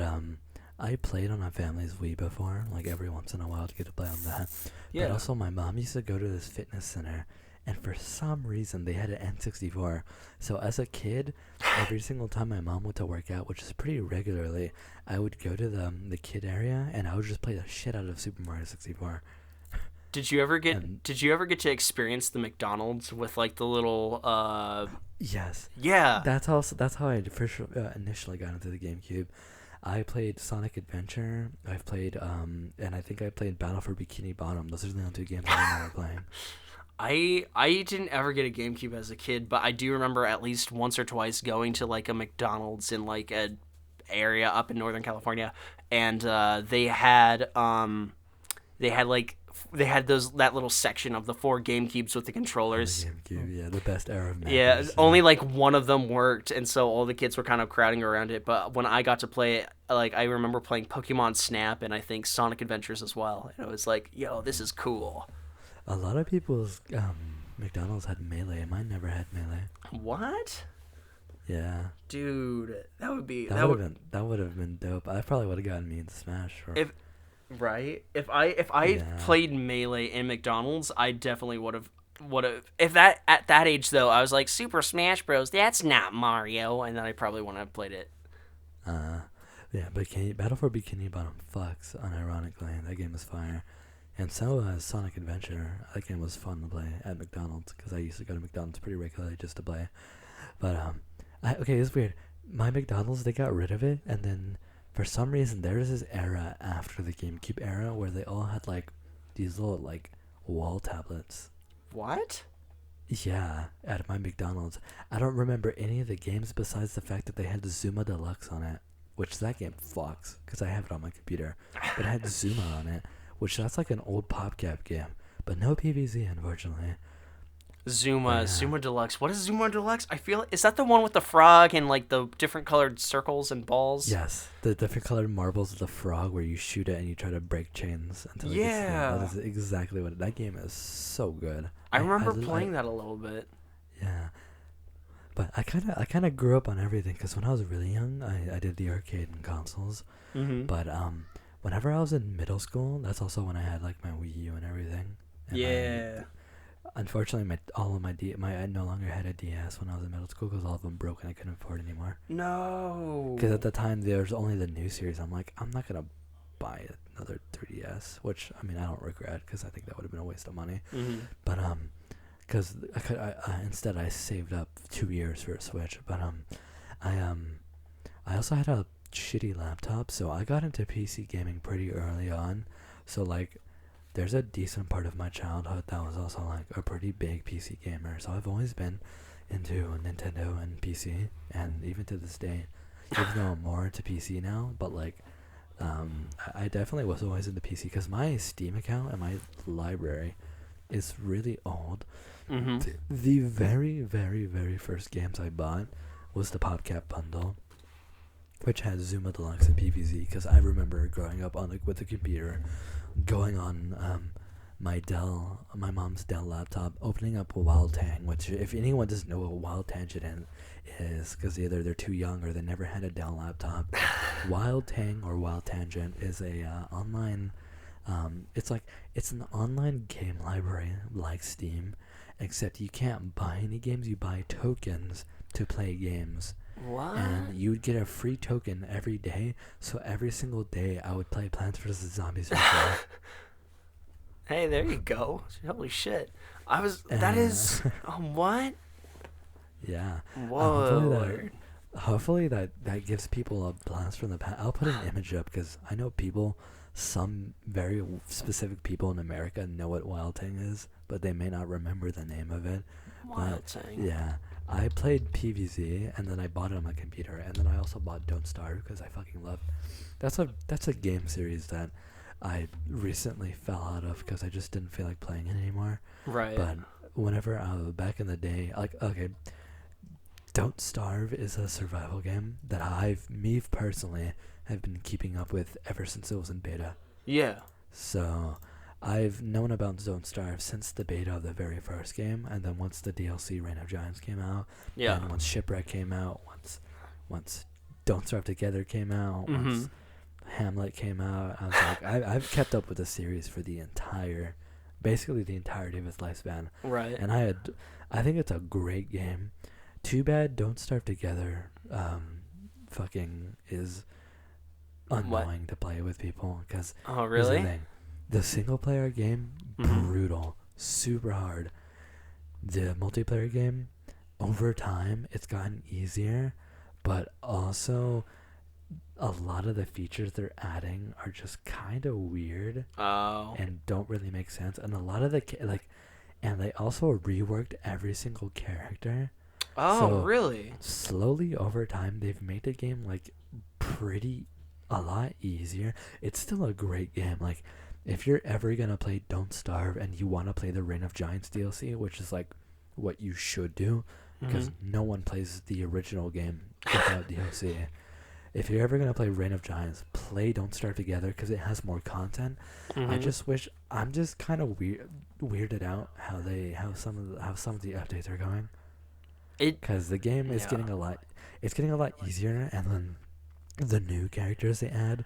[SPEAKER 1] I played on my family's Wii before, like every once in a while to get to play on that.
[SPEAKER 2] Yeah.
[SPEAKER 1] But also, my mom used to go to this fitness center, and for some reason, they had an N64. So as a kid, every single time my mom went to work out, which is pretty regularly, I would go to the kid area, and I would just play the shit out of Super Mario 64.
[SPEAKER 2] Did you ever get to experience the McDonald's with like the little
[SPEAKER 1] Yes.
[SPEAKER 2] Yeah.
[SPEAKER 1] That's how I first initially got into the GameCube. I played Sonic Adventure. I've played and I think I played Battle for Bikini Bottom. Those are the only two games I remember playing.
[SPEAKER 2] I didn't ever get a GameCube as a kid, but I do remember at least once or twice going to like a McDonald's in like a area up in Northern California, and they had that little section of the 4 GameCubes with the controllers.
[SPEAKER 1] GameCube, yeah, the best era of
[SPEAKER 2] Yeah,
[SPEAKER 1] Mac.
[SPEAKER 2] only like one of them worked, and so all the kids were kind of crowding around it. But when I got to play it, like I remember playing Pokemon Snap and I think Sonic Adventures as well, and it was like, yo, this is cool.
[SPEAKER 1] A lot of people's McDonald's had Melee. Mine never had Melee.
[SPEAKER 2] What?
[SPEAKER 1] Yeah.
[SPEAKER 2] Dude, that
[SPEAKER 1] would have been dope. I probably would have gotten me into Smash.
[SPEAKER 2] If I played Melee in McDonald's, I definitely would have. If that at that age though, I was like, Super Smash Bros. That's not Mario, and then I probably wouldn't have played it.
[SPEAKER 1] Yeah, but Battle for Bikini Bottom fucks. Unironically, that game is fire. And so Sonic Adventure. That game was fun to play at McDonald's because I used to go to McDonald's pretty regularly just to play. But okay, it's weird. My McDonald's, they got rid of it, and then for some reason there's this era after the GameCube era where they all had like these little like wall tablets.
[SPEAKER 2] What?
[SPEAKER 1] Yeah, at my McDonald's. I don't remember any of the games besides the fact that they had Zuma Deluxe on it, which that game fucks because I have it on my computer. But it had Zuma on it, which that's like an old PopCap game, but no PVZ, unfortunately.
[SPEAKER 2] Zuma,
[SPEAKER 1] Yeah.
[SPEAKER 2] Zuma Deluxe. What is Zuma Deluxe? I feel is that the one with the frog and like the different colored circles and balls?
[SPEAKER 1] Yes, the different colored marbles of the frog where you shoot it and you try to break chains until it gets
[SPEAKER 2] Yeah.
[SPEAKER 1] that is exactly what that game is. So good.
[SPEAKER 2] I remember playing that a little bit.
[SPEAKER 1] Yeah, but I kind of grew up on everything because when I was really young, I did the arcade and consoles.
[SPEAKER 2] Mm-hmm.
[SPEAKER 1] But whenever I was in middle school, that's also when I had like my Wii U and everything. And
[SPEAKER 2] Yeah.
[SPEAKER 1] Unfortunately, I no longer had a DS when I was in middle school because all of them broke and I couldn't afford anymore.
[SPEAKER 2] No.
[SPEAKER 1] Because at the time there was only the new series. I'm like, I'm not gonna buy another 3DS, which I mean I don't regret because I think that would have been a waste of money.
[SPEAKER 2] Mm-hmm.
[SPEAKER 1] But because instead I saved up 2 years for a Switch. But I also had a shitty laptop, so I got into PC gaming pretty early on. So like, there's a decent part of my childhood that was also like a pretty big PC gamer. So I've always been into Nintendo and PC, and even to this day, even though I'm more into PC now, but like, I definitely was always into PC because my Steam account and my library is really old.
[SPEAKER 2] Mm-hmm.
[SPEAKER 1] The very, very, very first games I bought was the PopCap bundle, which has Zuma Deluxe and PVZ. Because I remember growing up on with the computer, going on my mom's Dell laptop, opening up a Wild Tang. Which, if anyone doesn't know what Wild Tangent is, because either they're too young or they never had a Dell laptop, Wild Tang or Wild Tangent is a online. It's an online game library like Steam, except you can't buy any games. You buy tokens to play games.
[SPEAKER 2] What?
[SPEAKER 1] And you would get a free token every day. So every single day I would play Plants vs. Zombies.
[SPEAKER 2] Hey, there you go. Holy shit. That is. What?
[SPEAKER 1] Yeah.
[SPEAKER 2] Whoa.
[SPEAKER 1] Hopefully that gives people a blast from the past. I'll put an image up because I know some very specific people in America know what Wild Tang is, but they may not remember the name of it.
[SPEAKER 2] Wild Tang.
[SPEAKER 1] Yeah. I played PVZ, and then I bought it on my computer, and then I also bought Don't Starve because I fucking love. That's a game series that I recently fell out of because I just didn't feel like playing it anymore.
[SPEAKER 2] Right.
[SPEAKER 1] But whenever back in the day, like Don't Starve is a survival game that me personally have been keeping up with ever since it was in beta.
[SPEAKER 2] Yeah.
[SPEAKER 1] So I've known about Don't Starve since the beta of the very first game, and then once the DLC Reign of Giants came out,
[SPEAKER 2] Yeah.
[SPEAKER 1] and once Shipwreck came out, once Don't Starve Together came out, once Hamlet came out, I was like, I've kept up with the series for basically the entirety of its lifespan.
[SPEAKER 2] Right.
[SPEAKER 1] And I think it's a great game. Too bad Don't Starve Together fucking is annoying to play with people because
[SPEAKER 2] Oh, really?
[SPEAKER 1] the single player game, brutal, super hard. The multiplayer game, over time it's gotten easier, but also a lot of the features they're adding are just kind of weird
[SPEAKER 2] Oh.
[SPEAKER 1] and don't really make sense, and a lot of and they also reworked every single character.
[SPEAKER 2] Oh,
[SPEAKER 1] So,
[SPEAKER 2] really?
[SPEAKER 1] Slowly over time they've made the game like a lot easier. It's still a great game. Like, if you're ever gonna play Don't Starve and you want to play the Reign of Giants DLC, which is like what you should do, because no one plays the original game without DLC. If you're ever gonna play Reign of Giants, play Don't Starve Together because it has more content. I just wish I'm just kind of weirded out how some of the updates are going. Because the game is getting a lot easier, and then the new characters they added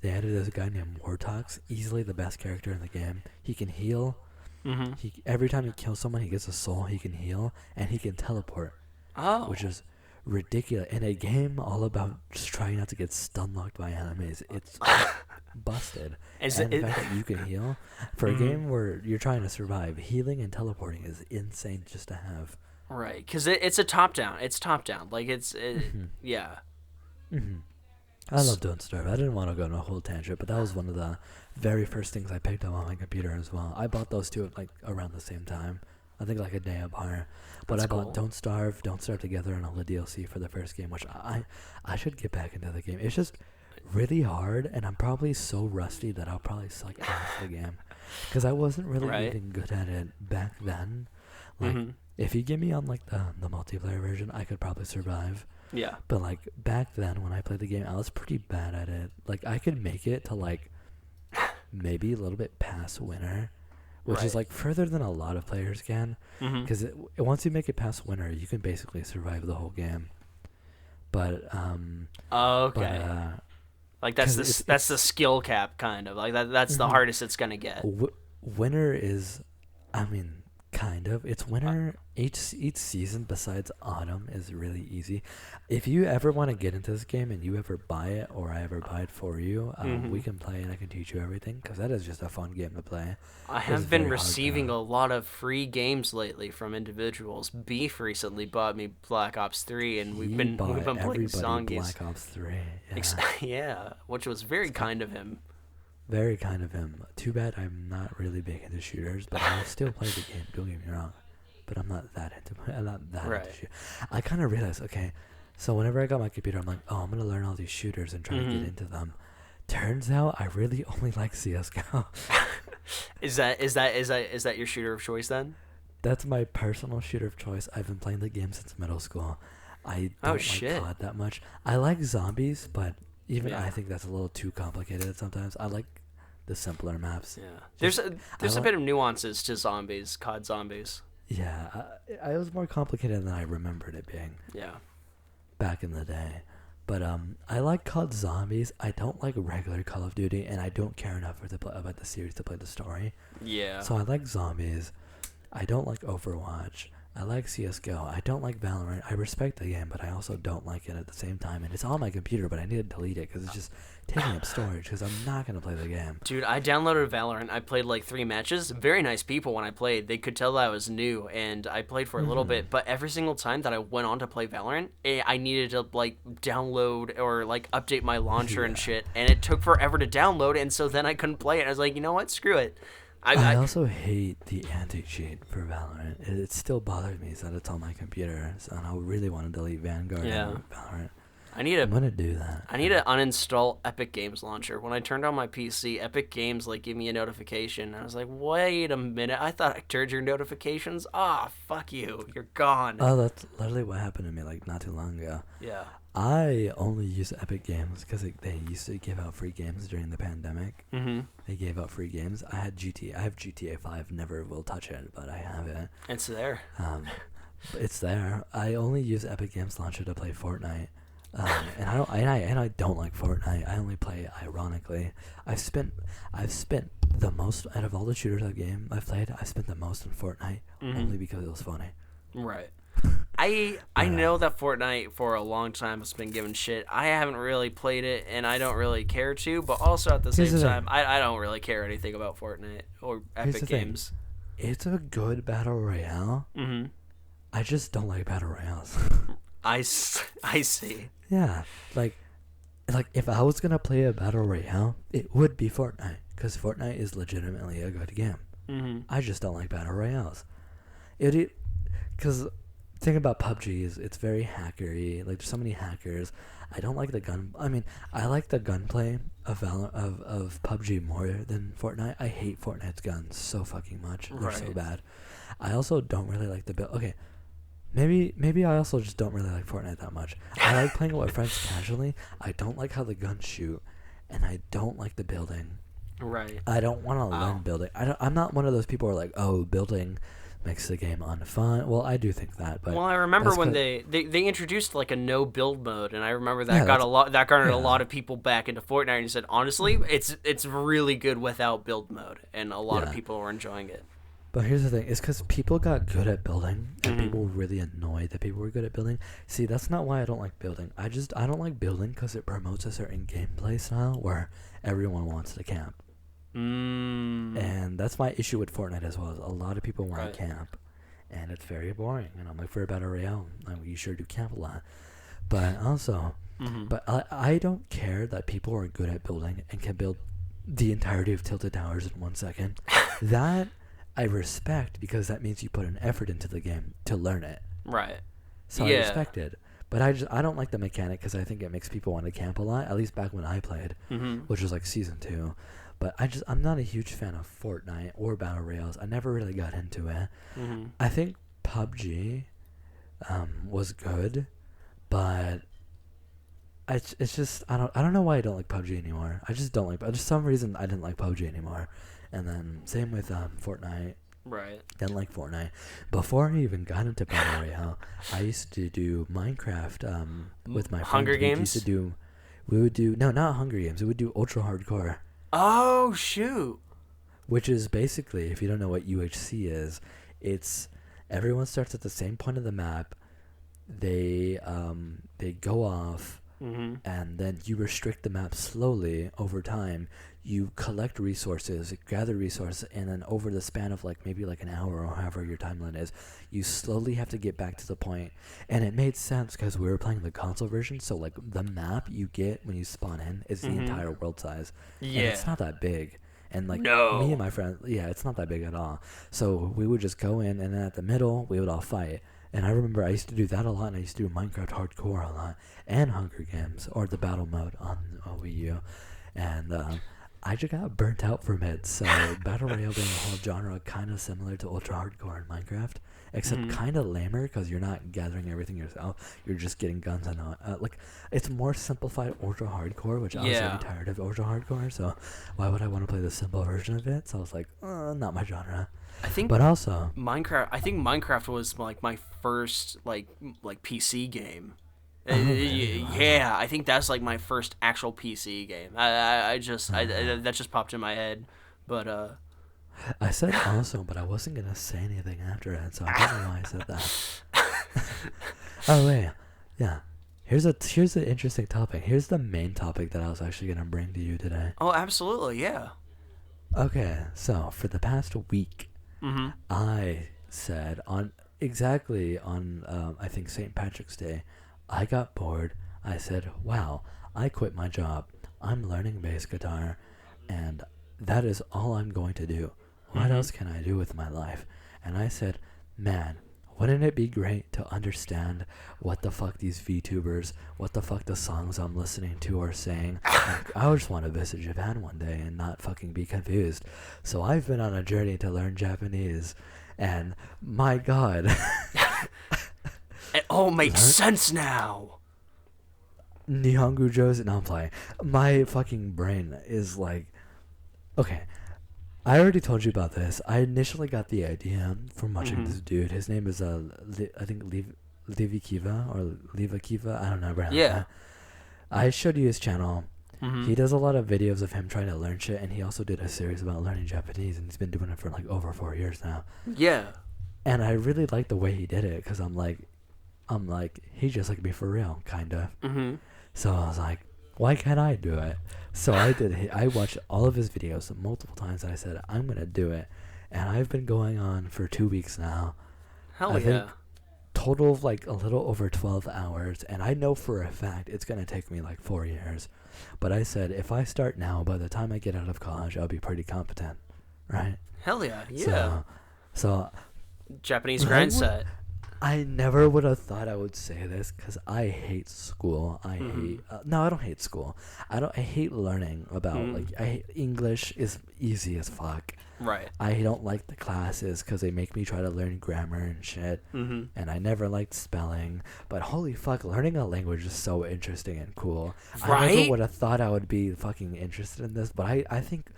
[SPEAKER 1] this guy named Wartox, easily the best character in the game. He can heal. Every time he kills someone, he gets a soul. He can heal, and he can teleport.
[SPEAKER 2] Oh.
[SPEAKER 1] Which is ridiculous. In a game all about just trying not to get stun locked by enemies, it's busted. And the fact that you can heal for a game where you're trying to survive, healing and teleporting is insane just to have.
[SPEAKER 2] Right, because it's a top down. It's top down. Like yeah.
[SPEAKER 1] I love Don't Starve. I didn't want to go on a whole tangent, but that was one of the very first things I picked up on my computer as well. I bought those two like around the same time. I think like a day apart. But
[SPEAKER 2] That's
[SPEAKER 1] I bought
[SPEAKER 2] cool.
[SPEAKER 1] Don't Starve Together, and all the DLC for the first game, which I should get back into the game. It's just really hard, and I'm probably so rusty that I'll probably suck at the game. Because I wasn't really
[SPEAKER 2] Right.
[SPEAKER 1] even good at it back then. Like,
[SPEAKER 2] Mhm.
[SPEAKER 1] if you get me on, like, the multiplayer version, I could probably survive.
[SPEAKER 2] Yeah.
[SPEAKER 1] But, like, back then when I played the game, I was pretty bad at it. Like, I could make it to, like, maybe a little bit past winner, which is,
[SPEAKER 2] Right.
[SPEAKER 1] like, further than a lot of players can.
[SPEAKER 2] Mhm.
[SPEAKER 1] Because once you make it past winner, you can basically survive the whole game. But,
[SPEAKER 2] Okay. Like that's
[SPEAKER 1] 'cause
[SPEAKER 2] the
[SPEAKER 1] it's-
[SPEAKER 2] that's the skill cap kind of like that's the
[SPEAKER 1] Mhm.
[SPEAKER 2] hardest it's gonna get.
[SPEAKER 1] Winter is, I mean, kind of. It's winter. Each season besides autumn is really easy. If you ever want to get into this game and you ever buy it, or I ever buy it for you, we
[SPEAKER 2] Mhm.
[SPEAKER 1] can play and I can teach you everything, because that is just a fun game to play.
[SPEAKER 2] I
[SPEAKER 1] It's
[SPEAKER 2] have been
[SPEAKER 1] very hard
[SPEAKER 2] receiving
[SPEAKER 1] to-
[SPEAKER 2] a lot of free games lately from individuals. Beef recently bought me Black Ops 3, and we've
[SPEAKER 1] He
[SPEAKER 2] been
[SPEAKER 1] bought
[SPEAKER 2] playing
[SPEAKER 1] everybody
[SPEAKER 2] Zombies.
[SPEAKER 1] Black Ops 3. Yeah.
[SPEAKER 2] Yeah, which was very kind of him.
[SPEAKER 1] Very kind of him. Too bad I'm not really big into shooters, but I still play the game. Don't get me wrong, but I'm not that into. I'm not that
[SPEAKER 2] Right.
[SPEAKER 1] into shoot. I kind of realized, okay, so whenever I got my computer, I'm like, oh, I'm gonna learn all these shooters and try to
[SPEAKER 2] Mhm.
[SPEAKER 1] get into them. Turns out I really only like CS:GO.
[SPEAKER 2] Is that your shooter of choice then?
[SPEAKER 1] That's my personal shooter of choice. I've been playing the game since middle school. I
[SPEAKER 2] Oh,
[SPEAKER 1] don't like
[SPEAKER 2] shit.
[SPEAKER 1] COD that much. I like zombies, but even
[SPEAKER 2] Yeah.
[SPEAKER 1] I think that's a little too complicated sometimes. I like the simpler maps.
[SPEAKER 2] Yeah. There's a
[SPEAKER 1] like-
[SPEAKER 2] bit of nuances to zombies, COD zombies.
[SPEAKER 1] Yeah, I was more complicated than I remembered it being
[SPEAKER 2] Yeah.
[SPEAKER 1] back in the day. But I like COD Zombies. I don't like regular Call of Duty, and I don't care enough about the series to play the story.
[SPEAKER 2] Yeah.
[SPEAKER 1] So I like Zombies. I don't like Overwatch. I like CS:GO. I don't like Valorant. I respect the game, but I also don't like it at the same time. And it's on my computer, but I need to delete it because it's just taking up storage, because I'm not going to play the game.
[SPEAKER 2] Dude, I downloaded Valorant. I played like 3 matches. Very nice people when I played. They could tell that I was new, and I played for a little bit. But every single time that I went on to play Valorant, I needed to like download or like update my launcher and
[SPEAKER 1] Yeah.
[SPEAKER 2] shit, and it took forever to download. And so then I couldn't play it. I was like, you know what? Screw it.
[SPEAKER 1] I also hate the anti-cheat for Valorant. It still bothers me that it's on my computer, so I really want to delete Vanguard
[SPEAKER 2] Yeah.
[SPEAKER 1] and Valorant.
[SPEAKER 2] I need
[SPEAKER 1] I'm
[SPEAKER 2] to
[SPEAKER 1] going to do that.
[SPEAKER 2] I need to uninstall Epic Games Launcher. When I turned on my PC, Epic Games like gave me a notification. I was like, wait a minute. I thought I turned your notifications off. Fuck you. You're gone.
[SPEAKER 1] Oh, that's literally what happened to me like not too long ago.
[SPEAKER 2] Yeah.
[SPEAKER 1] I only use Epic Games because they used to give out free games during the pandemic.
[SPEAKER 2] Mhm.
[SPEAKER 1] They gave out free games. I have GTA 5. Never will touch it, but I have it.
[SPEAKER 2] It's there.
[SPEAKER 1] It's there. I only use Epic Games Launcher to play Fortnite. And I don't like Fortnite. I only play it ironically. I've spent the most out of all the shooters I've played. I spent the most in Fortnite only because it was funny.
[SPEAKER 2] Right. I know that Fortnite for a long time has been given shit. I haven't really played it, and I don't really care to. But also at the
[SPEAKER 1] Here's
[SPEAKER 2] same
[SPEAKER 1] the
[SPEAKER 2] time, I don't really care anything about Fortnite or
[SPEAKER 1] Here's
[SPEAKER 2] Epic
[SPEAKER 1] the thing.
[SPEAKER 2] Games.
[SPEAKER 1] It's a good battle royale.
[SPEAKER 2] Mm-hmm.
[SPEAKER 1] I just don't like battle royales.
[SPEAKER 2] I see.
[SPEAKER 1] Yeah, like if I was gonna play a battle royale, it would be Fortnite, because Fortnite is legitimately a good game.
[SPEAKER 2] Mm-hmm.
[SPEAKER 1] I just don't like battle royales. Because thing about PUBG is it's very hackery. Like there's so many hackers. I don't like the gun. I mean, I like the gunplay of PUBG more than Fortnite. I hate Fortnite's guns so fucking much. They're so
[SPEAKER 2] Right.
[SPEAKER 1] bad. I also don't really like the build. Okay. Maybe I also just don't really like Fortnite that much. I like playing it with friends casually. I don't like how the guns shoot, and I don't like the building.
[SPEAKER 2] Right.
[SPEAKER 1] I don't want to
[SPEAKER 2] Oh.
[SPEAKER 1] learn building. I'm not one of those people who are like, oh, building makes the game unfun. Well, I do think that, but
[SPEAKER 2] Well, I remember
[SPEAKER 1] that's
[SPEAKER 2] when
[SPEAKER 1] 'cause-
[SPEAKER 2] they introduced like a no build mode, and I remember that
[SPEAKER 1] Yeah,
[SPEAKER 2] garnered a
[SPEAKER 1] yeah.
[SPEAKER 2] lot of people back into Fortnite, and said honestly, it's really good without build mode, and a lot of
[SPEAKER 1] Yeah.
[SPEAKER 2] people were enjoying it.
[SPEAKER 1] But here's the thing: it's because people got good at building, and
[SPEAKER 2] Mhm.
[SPEAKER 1] people were really annoyed that people were good at building. See, that's not why I don't like building. I don't like building because it promotes a certain gameplay style where everyone wants to camp. And that's my issue with Fortnite as well. Is a lot of people want
[SPEAKER 2] Right.
[SPEAKER 1] to camp, and it's very boring. And I'm like, for a battle royale, you sure do camp a lot. But also, but I don't care that people are good at building and can build the entirety of Tilted Towers in 1 second. That I respect, because that means you put an effort into the game to learn it.
[SPEAKER 2] Right.
[SPEAKER 1] So I
[SPEAKER 2] Yeah.
[SPEAKER 1] respect it. But I don't like the mechanic because I think it makes people want to camp a lot. At least back when I played, which was like season 2. But I'm not a huge fan of Fortnite or Battle Royales. I never really got into it. I think PUBG was good, but it's just I don't know why I don't like PUBG anymore. I just don't like. But for some reason I didn't like PUBG anymore. And then same with Fortnite.
[SPEAKER 2] Right.
[SPEAKER 1] Didn't like Fortnite. Before I even got into Battle Royale, I used to do Minecraft with my friends.
[SPEAKER 2] Hunger Games?
[SPEAKER 1] We would do no, not Hunger Games. We would do Ultra Hardcore.
[SPEAKER 2] Oh shoot!
[SPEAKER 1] Which is basically, if you don't know what UHC is, it's everyone starts at the same point of the map. They go off, and then you restrict the map slowly over time. You collect resources, gather resources, and then over the span of maybe an hour or however your timeline is, you slowly have to get back to the point. And it made sense because we were playing the console version, so the map you get when you spawn in is the entire world size.
[SPEAKER 2] Yeah.
[SPEAKER 1] And it's not that big. And
[SPEAKER 2] No.
[SPEAKER 1] me and my friend, it's not that big at all. So we would just go in, and then at the middle we would all fight. And I remember I used to do that a lot, and I used to do Minecraft Hardcore a lot, and Hunger Games, or the battle mode on Wii U. And I just got burnt out from it. So Battle Royale being a whole genre kind of similar to Ultra Hardcore in Minecraft, except kind of lamer because you're not gathering everything yourself. You're just getting guns and it's more simplified Ultra Hardcore, which I was really tired of Ultra Hardcore. So why would I want to play the simple version of it? So I was like, not my genre.
[SPEAKER 2] I think
[SPEAKER 1] But also
[SPEAKER 2] Minecraft was my first PC game. Yeah, I think that's my first actual PC game. That just popped in my head, but
[SPEAKER 1] I said also, but I wasn't gonna say anything after it, so I don't know why I said that. Oh wait, yeah. Here's an interesting topic. Here's the main topic that I was actually gonna bring to you today.
[SPEAKER 2] Oh, absolutely, yeah.
[SPEAKER 1] Okay, so for the past week, I said on I think St. Patrick's Day, I got bored. I said, wow, I quit my job. I'm learning bass guitar, and that is all I'm going to do. What else can I do with my life? And I said, man, wouldn't it be great to understand what the fuck these VTubers, what the fuck the songs I'm listening to are saying? I just want to visit Japan one day and not fucking be confused. So I've been on a journey to learn Japanese, and my god.
[SPEAKER 2] It all makes sense now.
[SPEAKER 1] Nihongo Joe's, no, I'm playing. My fucking brain is okay. I already told you about this. I initially got the idea from watching this dude. His name is I think Levi Kiva or Leva Kiva. I don't know.
[SPEAKER 2] Yeah.
[SPEAKER 1] I showed you his channel. He does a lot of videos of him trying to learn shit, and he also did a series about learning Japanese, and he's been doing it for over 4 years now.
[SPEAKER 2] Yeah.
[SPEAKER 1] And I really like the way he did it because I'm like, he just me for real, kind of. So I was like, why can't I do it? So I did it. I watched all of his videos multiple times, and I said, I'm going to do it. And I've been going on for 2 weeks now.
[SPEAKER 2] Hell
[SPEAKER 1] I
[SPEAKER 2] yeah.
[SPEAKER 1] think total of a little over 12 hours. And I know for a fact it's going to take me 4 years. But I said, if I start now, by the time I get out of college, I'll be pretty competent. Right?
[SPEAKER 2] Hell yeah. Yeah.
[SPEAKER 1] So
[SPEAKER 2] Japanese grind set.
[SPEAKER 1] I never would have thought I would say this because I hate school. I hate. No, I don't hate school. I hate learning about I hate English is easy as fuck.
[SPEAKER 2] Right.
[SPEAKER 1] I don't like the classes because they make me try to learn grammar and shit. And I never liked spelling. But holy fuck, learning a language is so interesting and cool.
[SPEAKER 2] Right?
[SPEAKER 1] I never would have thought I would be fucking interested in this, but I think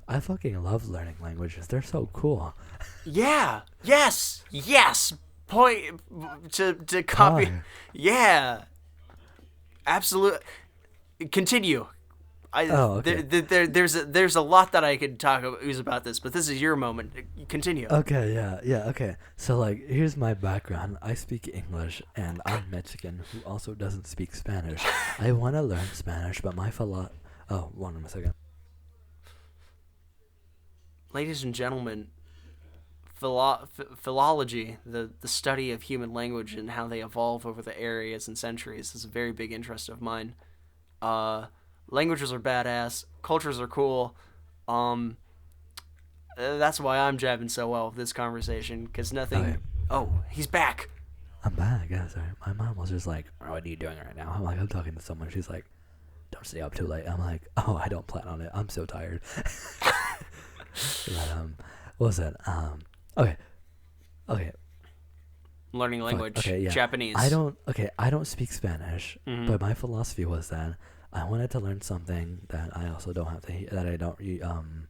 [SPEAKER 1] I fucking love learning languages. They're so cool.
[SPEAKER 2] Yeah. Yes. Yes. Point to copy.
[SPEAKER 1] Why?
[SPEAKER 2] Yeah. Absolutely. Continue.
[SPEAKER 1] Okay.
[SPEAKER 2] There's a lot that I could talk about this, but this is your moment. Continue.
[SPEAKER 1] Okay, yeah, okay. So, here's my background. I speak English, and I'm Mexican, who also doesn't speak Spanish. I want to learn Spanish, but my Oh, hold on a second.
[SPEAKER 2] Ladies and gentlemen, philology, the study of human language and how they evolve over the areas and centuries, is a very big interest of mine. Languages are badass. Cultures are cool. That's why I'm jabbing so well with this conversation, because nothing... Oh, he's back.
[SPEAKER 1] I'm back. Yeah, sorry. My mom was just like, "Oh, what are you doing right now?" I'm like, "I'm talking to someone." She's like, "Don't stay up too late." I'm like, "Oh, I don't plan on it. I'm so tired." But, what was it? Okay, okay,
[SPEAKER 2] Learning language.
[SPEAKER 1] okay, yeah.
[SPEAKER 2] Japanese.
[SPEAKER 1] I don't speak Spanish,
[SPEAKER 2] Mhm.
[SPEAKER 1] but my philosophy was that I wanted to learn something that I also don't have to, that I don't,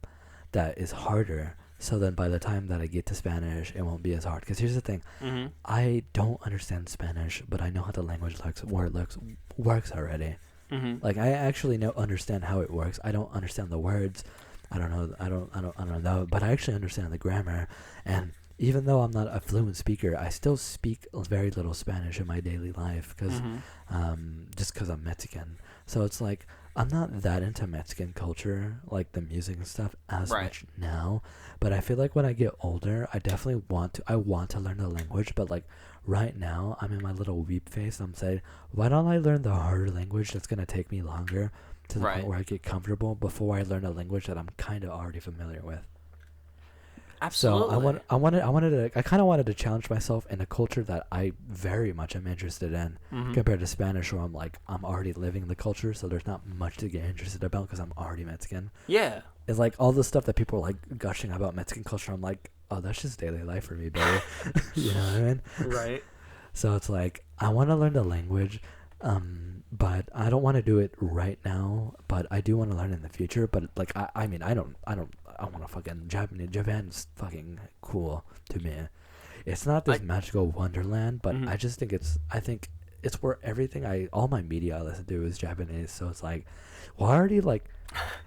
[SPEAKER 1] that is harder. So then by the time that I get to Spanish, it won't be as hard. Because here's the thing.
[SPEAKER 2] Mhm.
[SPEAKER 1] I don't understand Spanish, but I know how the language works already.
[SPEAKER 2] Mhm.
[SPEAKER 1] Like I actually understand how it works. I don't understand the words. I don't know. I don't know. But I actually understand the grammar. And even though I'm not a fluent speaker, I still speak very little Spanish in my daily life because,
[SPEAKER 2] Mhm.
[SPEAKER 1] just because I'm Mexican. So it's like I'm not that into Mexican culture, like the music and stuff, as
[SPEAKER 2] Right.
[SPEAKER 1] much now. But I feel like when I get older, I definitely want to. I want to learn the language, but like right now, I'm in my little weep phase. I'm saying, why don't I learn the harder language that's gonna take me longer to the
[SPEAKER 2] Right.
[SPEAKER 1] point where I get comfortable before I learn a language that I'm kind of already familiar with. So
[SPEAKER 2] Absolutely.
[SPEAKER 1] I kind of wanted to challenge myself in a culture that I very much am interested in,
[SPEAKER 2] Mhm.
[SPEAKER 1] compared to Spanish, where I'm like I'm already living the culture, so there's not much to get interested about because I'm already Mexican.
[SPEAKER 2] Yeah.
[SPEAKER 1] It's like all the stuff that people are like gushing about Mexican culture. I'm like, oh, that's just daily life for me, baby. You know what I mean?
[SPEAKER 2] Right.
[SPEAKER 1] So it's like I want to learn the language, but I don't want to do it right now. But I do want to learn in the future. But like I mean I want to fucking Japanese. Japan's fucking cool to me. It's not this magical wonderland, but
[SPEAKER 2] Mhm.
[SPEAKER 1] I think it's where all my media I listen to is Japanese. So it's like, well, I already like,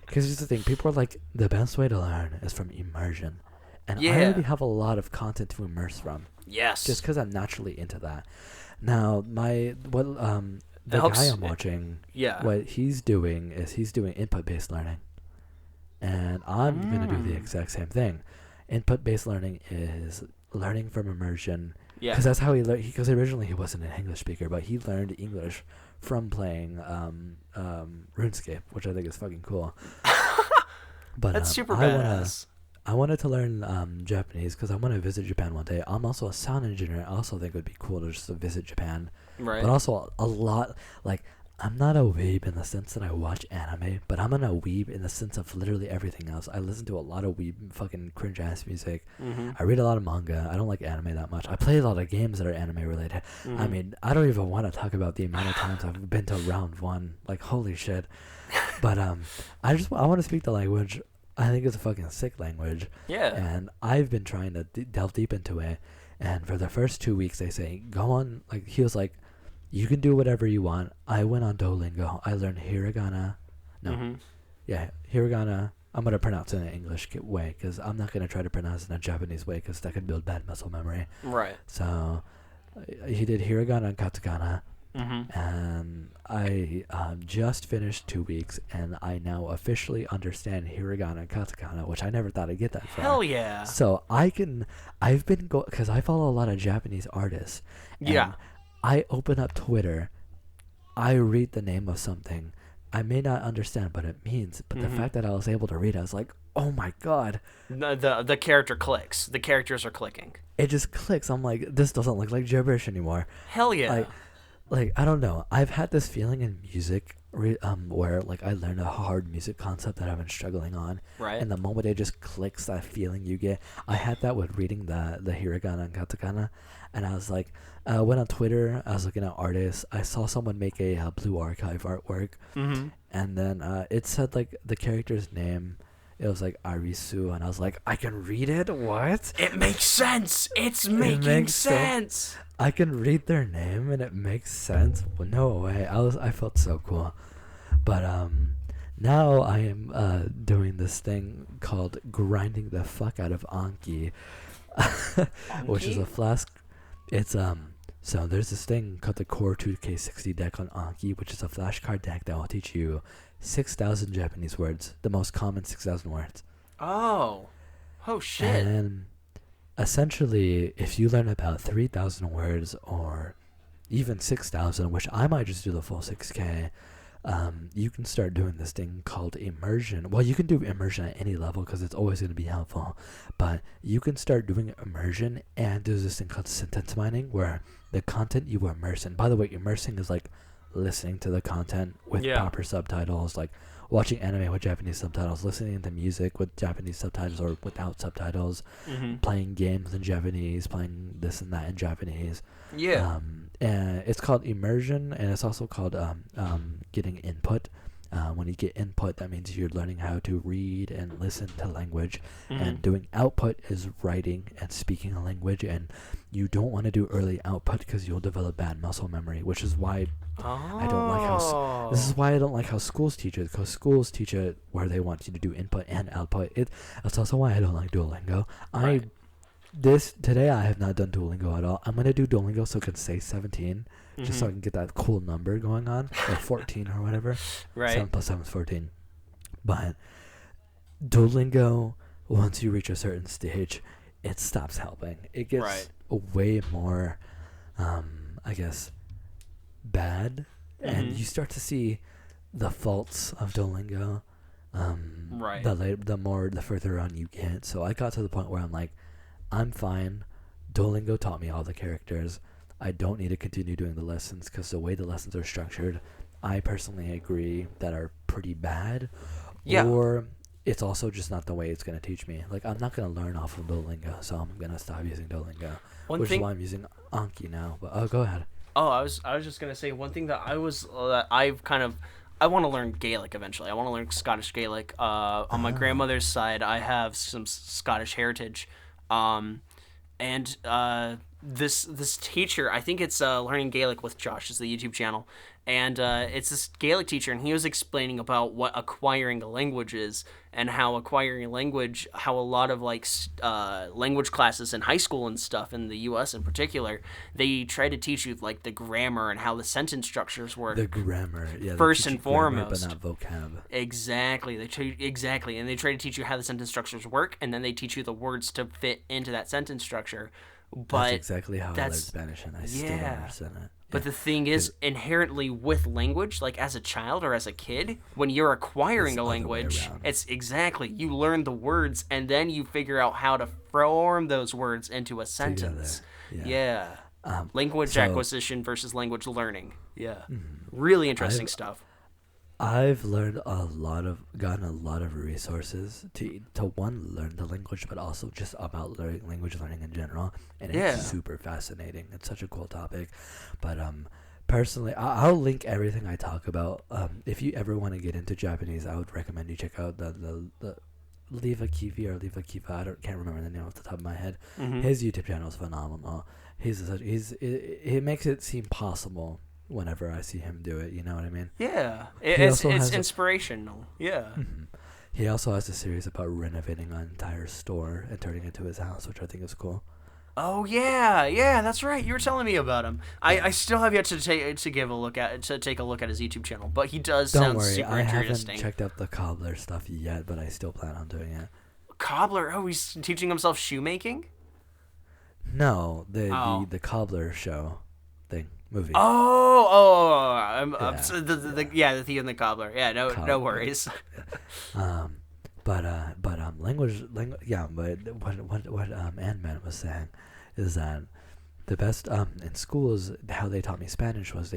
[SPEAKER 1] because here's the thing, people are like the best way to learn is from immersion, and I already
[SPEAKER 2] Yeah.
[SPEAKER 1] have a lot of content to immerse from
[SPEAKER 2] Yes.
[SPEAKER 1] just because I'm naturally into that. Now, the
[SPEAKER 2] helps-
[SPEAKER 1] guy I'm watching,
[SPEAKER 2] Yeah.
[SPEAKER 1] what he's doing is he's doing input-based learning, and I'm gonna do the
[SPEAKER 2] Mm.
[SPEAKER 1] exact same thing. Input-based learning is learning from immersion,
[SPEAKER 2] Yeah.
[SPEAKER 1] because that's how he learned. Because originally he wasn't an English speaker, but he learned English from playing RuneScape, which I think is fucking cool. But
[SPEAKER 2] That's super
[SPEAKER 1] I
[SPEAKER 2] badass.
[SPEAKER 1] wanted to learn Japanese because I want to visit Japan one day. I'm also a sound engineer. I also think it would be cool to just to visit Japan.
[SPEAKER 2] Right.
[SPEAKER 1] But also a lot, like, I'm not a weeb in the sense that I watch anime, but I'm a weeb in the sense of literally everything else. I listen to a lot of weeb fucking cringe ass music.
[SPEAKER 2] Mhm.
[SPEAKER 1] I read a lot of manga. I don't like anime that much. I play a lot of games that are anime related. I
[SPEAKER 2] Mhm.
[SPEAKER 1] mean, I don't even want to talk about the amount of times I've been to round one. Like, holy shit. But I want to speak the language. I think it's a fucking sick language,
[SPEAKER 2] Yeah.
[SPEAKER 1] and I've been trying to delve deep into it. And for the first 2 weeks, they say go on. Like he was like, you can do whatever you want. I went on Duolingo. I learned hiragana. No,
[SPEAKER 2] Mhm.
[SPEAKER 1] yeah, hiragana. I'm gonna pronounce it in an English way because I'm not gonna try to pronounce it in a Japanese way because that could build bad muscle memory.
[SPEAKER 2] Right.
[SPEAKER 1] So he did hiragana and katakana.
[SPEAKER 2] Mhm.
[SPEAKER 1] And I just finished 2 weeks, and I now officially understand hiragana and katakana, which I never thought I'd get that far.
[SPEAKER 2] Hell yeah.
[SPEAKER 1] So I've been because I follow a lot of Japanese artists. And
[SPEAKER 2] Yeah.
[SPEAKER 1] I open up Twitter, I read the name of something. I may not understand what it means, but the
[SPEAKER 2] Mhm.
[SPEAKER 1] fact that I was able to read it, I was like, oh my god.
[SPEAKER 2] The character clicks. The characters are clicking.
[SPEAKER 1] It just clicks. I'm like, this doesn't look like gibberish anymore.
[SPEAKER 2] Hell yeah.
[SPEAKER 1] Like I don't know. I've had this feeling in music where like I learned a hard music concept that I've been struggling on,
[SPEAKER 2] Right.
[SPEAKER 1] and the moment it just clicks, that feeling you get. I had that with reading the hiragana and katakana, and I was like, went on Twitter. I was looking at artists. I saw someone make a Blue Archive artwork,
[SPEAKER 2] Mhm.
[SPEAKER 1] and then it said like the character's name. It was like Arisu, and I was like, I can read it. What?
[SPEAKER 2] It makes sense. It's making
[SPEAKER 1] makes
[SPEAKER 2] sense.
[SPEAKER 1] I can read their name and it makes sense. Well, no way. I felt so cool. But now I am doing this thing called grinding the fuck out of Anki, which is a flask. It's so there's this thing called the Core 2K60 deck on Anki, which is a flashcard deck that will teach you 6,000 Japanese words, the most common 6,000 words.
[SPEAKER 2] Oh. Oh shit.
[SPEAKER 1] And essentially, if you learn about 3,000 words or even 6,000, which I might just do the full 6K, you can start doing this thing called immersion. Well, you can do immersion at any level because it's always going to be helpful. But you can start doing immersion, and there's this thing called sentence mining where the content you immerse in. By the way, immersing is like listening to the content with proper subtitles, like watching anime with Japanese subtitles, listening to music with Japanese subtitles or without subtitles, playing games in Japanese, playing this and that in Japanese.
[SPEAKER 2] Yeah.
[SPEAKER 1] And it's called immersion, and it's also called getting input. When you get input, that means you're learning how to read and listen to language. And doing output is writing and speaking a language. And you don't want to do early output because you'll develop bad muscle memory, which is why I don't like how. This is why I don't like how schools teach it, because schools teach it where they want you to do input and output. That's also why I don't like Duolingo.
[SPEAKER 2] Right.
[SPEAKER 1] Today I have not done Duolingo at all. I'm gonna do Duolingo so I can say 17, just so I can get that cool number going on, or 14 or whatever.
[SPEAKER 2] Right.
[SPEAKER 1] 7 plus 7 is 14. But Duolingo, once you reach a certain stage, it stops helping. It gets way more, I guess, bad, and you start to see the faults of Duolingo. The further on you get. So I got to the point where I'm like, I'm fine. Duolingo taught me all the characters. I don't need to continue doing the lessons because the way the lessons are structured, I personally agree that are pretty bad.
[SPEAKER 2] Yeah.
[SPEAKER 1] Or it's also just not the way it's going to teach me. Like, I'm not going to learn off of Duolingo, so I'm going to stop using Duolingo. Which is why I'm using Anki now. But go ahead.
[SPEAKER 2] Oh, I was just going to say one thing that I want to learn Gaelic eventually. I want to learn Scottish Gaelic. On my grandmother's side, I have some Scottish heritage. And this teacher, I think it's Learning Gaelic with Josh, is the YouTube channel, and it's this Gaelic teacher, and he was explaining about what acquiring a language is, and how acquiring a language, how a lot of language classes in high school and stuff in the U.S. in particular, they try to teach you like the grammar and how the sentence structures work.
[SPEAKER 1] The grammar, yeah.
[SPEAKER 2] First and foremost,
[SPEAKER 1] grammar, but not vocab.
[SPEAKER 2] Exactly. And they try to teach you how the sentence structures work, and then they teach you the words to fit into that sentence structure. But
[SPEAKER 1] that's exactly how I learned Spanish, and I still don't understand it.
[SPEAKER 2] But the thing is, inherently with language, like as a child or as a kid, when you're acquiring a language, it's exactly, you learn the words and then you figure out how to form those words into a sentence. Yeah. Language acquisition versus language learning. Yeah. Really interesting stuff.
[SPEAKER 1] I've gotten a lot of resources to learn the language, but also just about language learning in general, and it's super fascinating. It's such a cool topic, but personally, I'll link everything I talk about. If you ever want to get into Japanese, I would recommend you check out the Leva Kiva. I can't remember the name off the top of my head. His YouTube channel is phenomenal. He makes it seem possible whenever I see him do it, you know what I mean?
[SPEAKER 2] Yeah, it's inspirational. Yeah.
[SPEAKER 1] He also has a series about renovating an entire store and turning it into his house, which I think is cool.
[SPEAKER 2] Oh yeah, that's right. You were telling me about him. I still have yet to take a look at his YouTube channel, but he does sound super interesting.
[SPEAKER 1] I haven't checked out the cobbler stuff yet, but I still plan on doing it.
[SPEAKER 2] Cobbler? Oh, he's teaching himself shoemaking?
[SPEAKER 1] No, the cobbler show thing. Movie.
[SPEAKER 2] The Thief and the Cobbler. Yeah, no worries.
[SPEAKER 1] But language. Yeah, but what Ant-Man was saying is that the best in schools, how they taught me Spanish was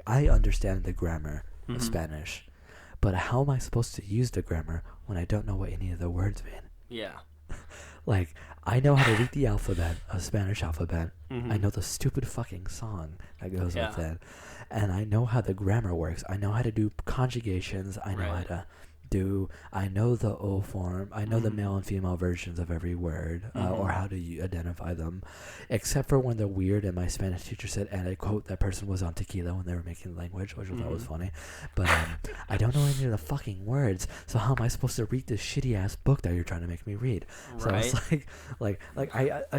[SPEAKER 1] I understand the grammar of Spanish, but how am I supposed to use the grammar when I don't know what any of the words mean?
[SPEAKER 2] Yeah.
[SPEAKER 1] Like, I know how to read the alphabet, a Spanish alphabet. I know the stupid fucking song that goes with it. And I know how the grammar works. I know how to do conjugations. I know how to I know the O form. I know the male and female versions of every word, or how to identify them, except for when they're weird. And my Spanish teacher said, and I quote, that person was on tequila when they were making the language, which I thought was funny. But I don't know any of the fucking words. So how am I supposed to read this shitty ass book that you're trying to make me read? So it's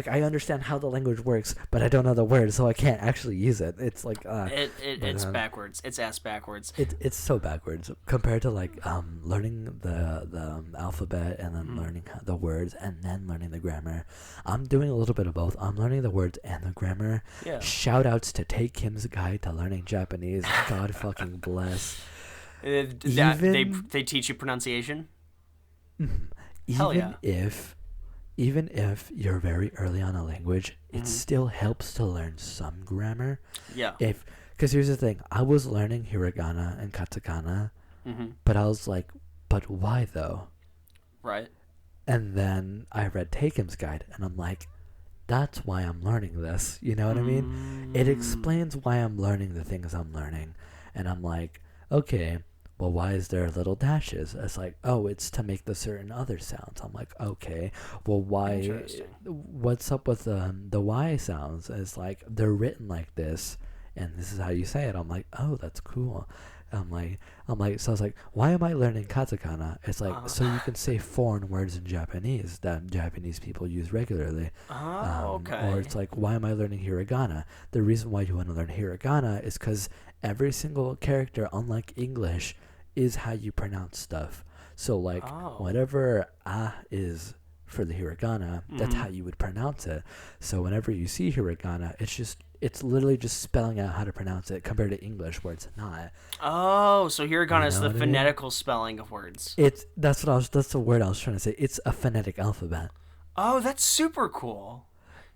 [SPEAKER 1] I understand how the language works, but I don't know the words, so I can't actually use it. It's like
[SPEAKER 2] it's backwards. It's ass backwards.
[SPEAKER 1] It's so backwards compared to learning the alphabet and then learning the words and then learning the grammar. I'm doing a little bit of both. I'm learning the words and the grammar. Shout outs to Take Kim's Guide to Learning Japanese. God fucking bless.
[SPEAKER 2] They teach you pronunciation.
[SPEAKER 1] Even
[SPEAKER 2] Hell yeah.
[SPEAKER 1] even if you're very early on a language, it still helps to learn some grammar.
[SPEAKER 2] Yeah.
[SPEAKER 1] Because here's the thing, I was learning hiragana and katakana, but I was like, but why though?
[SPEAKER 2] Right.
[SPEAKER 1] And then I read Takem's Guide, and I'm like, that's why I'm learning this. You know what I mean? It explains why I'm learning the things I'm learning. And I'm like, okay, well, why is there little dashes? It's like, oh, it's to make the certain other sounds. I'm like, okay, well, why?
[SPEAKER 2] Interesting.
[SPEAKER 1] What's up with the Y sounds? It's like, they're written like this, and this is how you say it. I'm like, oh, that's cool. I'm like, so I was like, why am I learning katakana? It's like, so you can say foreign words in Japanese that Japanese people use regularly.
[SPEAKER 2] Okay.
[SPEAKER 1] Or it's like, why am I learning hiragana? The reason why you want to learn hiragana is because every single character, unlike English, is how you pronounce stuff. So like, whatever is for the hiragana, that's how you would pronounce it. So whenever you see hiragana, it's literally just spelling out how to pronounce it compared to English where it's not.
[SPEAKER 2] Oh, so hiragana is the
[SPEAKER 1] what I mean?
[SPEAKER 2] phonetical spelling of words.
[SPEAKER 1] That's the word I was trying to say. It's a phonetic alphabet.
[SPEAKER 2] Oh, that's super cool.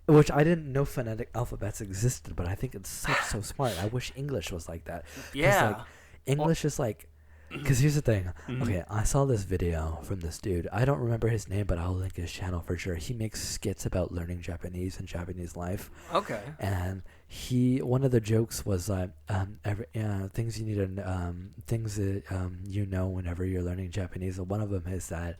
[SPEAKER 1] Which I didn't know phonetic alphabets existed, but I think it's so smart. I wish English was like that. 'Cause,
[SPEAKER 2] Yeah.
[SPEAKER 1] like, English is like, because here's the thing. Okay, I saw this video from this dude. I don't remember his name, but I'll link his channel for sure. He makes skits about learning Japanese and Japanese life.
[SPEAKER 2] Okay.
[SPEAKER 1] And one of the jokes was things you need to things that you know whenever you're learning Japanese. And one of them is that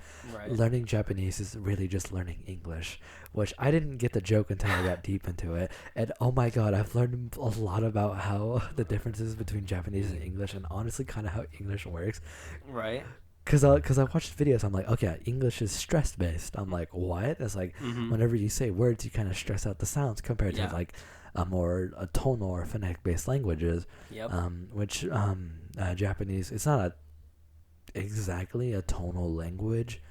[SPEAKER 1] learning Japanese is really just learning English, which I didn't get the joke until I got deep into it. And oh my god, I've learned a lot about how the differences between Japanese and English, and honestly kind of how English works.
[SPEAKER 2] Right.
[SPEAKER 1] Cause I watched videos, I'm like, okay, English is stress based. I'm like, what? It's like whenever you say words, you kind of stress out the sounds compared to like a tonal or phonetic based languages.
[SPEAKER 2] Yep.
[SPEAKER 1] Which Japanese, it's not exactly a tonal language.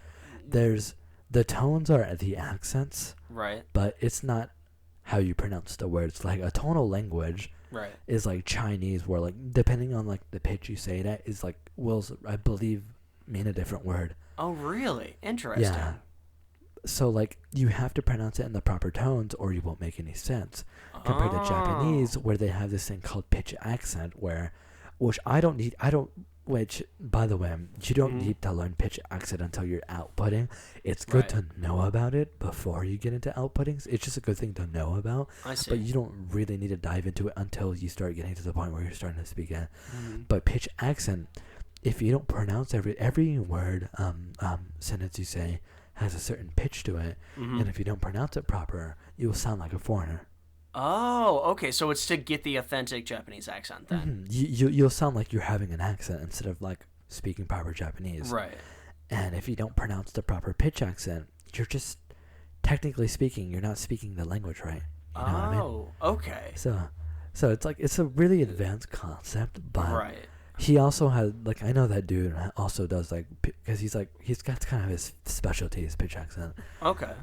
[SPEAKER 1] The tones are the accents,
[SPEAKER 2] Right.
[SPEAKER 1] but it's not how you pronounce the words. Like a tonal language
[SPEAKER 2] Right.
[SPEAKER 1] is like Chinese, where like depending on like the pitch you say it at is like I believe mean a different word.
[SPEAKER 2] Oh, really? Interesting.
[SPEAKER 1] Yeah. So like you have to pronounce it in the proper tones or you won't make any sense. Compared to Japanese, where they have this thing called pitch accent, which by the way, you don't need to learn pitch accent until you're outputting. It's good to know about it before you get into outputtings. It's just a good thing to know about.
[SPEAKER 2] I see.
[SPEAKER 1] But you don't really need to dive into it until you start getting to the point where you're starting to speak it. But pitch accent, if you don't pronounce every word, sentence you say has a certain pitch to it, and if you don't pronounce it proper, you'll sound like a foreigner.
[SPEAKER 2] Oh, okay. So it's to get the authentic Japanese accent then.
[SPEAKER 1] You'll sound like you're having an accent instead of like speaking proper Japanese.
[SPEAKER 2] Right.
[SPEAKER 1] And if you don't pronounce the proper pitch accent, you're just technically speaking, you're not speaking the language right. You know what I mean?
[SPEAKER 2] Okay.
[SPEAKER 1] So it's like it's a really advanced concept, but
[SPEAKER 2] Right.
[SPEAKER 1] he also had like I know that dude also does like because he's got kind of his specialty, his pitch accent.
[SPEAKER 2] Okay.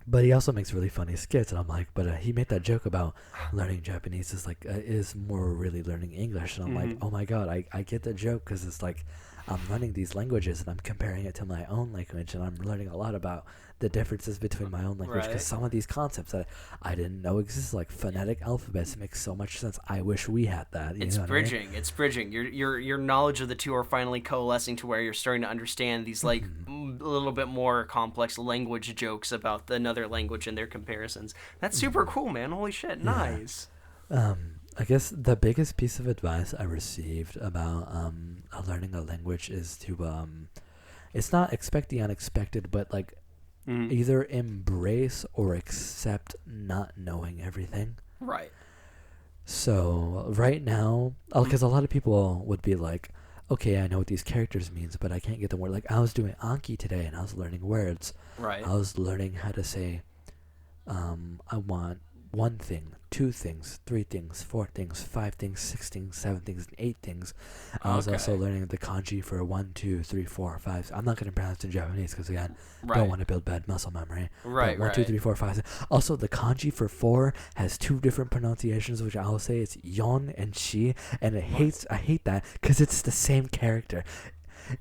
[SPEAKER 1] But he also makes really funny skits, and I'm like, but he made that joke about learning Japanese is more really learning English, and I'm like, oh my god, I get the joke because it's like I'm learning these languages and I'm comparing it to my own language, and I'm learning a lot about the differences between my own language because some of these concepts that I didn't know existed, like phonetic alphabets, make so much sense. I wish we had that.
[SPEAKER 2] It's bridging. I mean? It's bridging. Your knowledge of the two are finally coalescing to where you're starting to understand these like a little bit more complex language jokes about another language and their comparisons. That's super cool, man. Holy shit. Nice.
[SPEAKER 1] I guess the biggest piece of advice I received about learning a language is to it's not expect the unexpected, but like either embrace or accept not knowing everything.
[SPEAKER 2] Right.
[SPEAKER 1] So right now, because a lot of people would be like, okay, I know what these characters means, but I can't get the word. Like I was doing Anki today, and I was learning words.
[SPEAKER 2] Right.
[SPEAKER 1] I was learning how to say, I want one thing, two things, three things, four things, five things, 6 things, 7 things, and 8 things. I was also learning the kanji for 1, 2, 3, 4, 5. I'm not going to pronounce it in Japanese because, again, don't want to build bad muscle memory.
[SPEAKER 2] Right,
[SPEAKER 1] but 1, 2, 3, 4, 5. Also, the kanji for 4 has 2 different pronunciations, which I'll say it's yon and shi, and I hate that because it's the same character.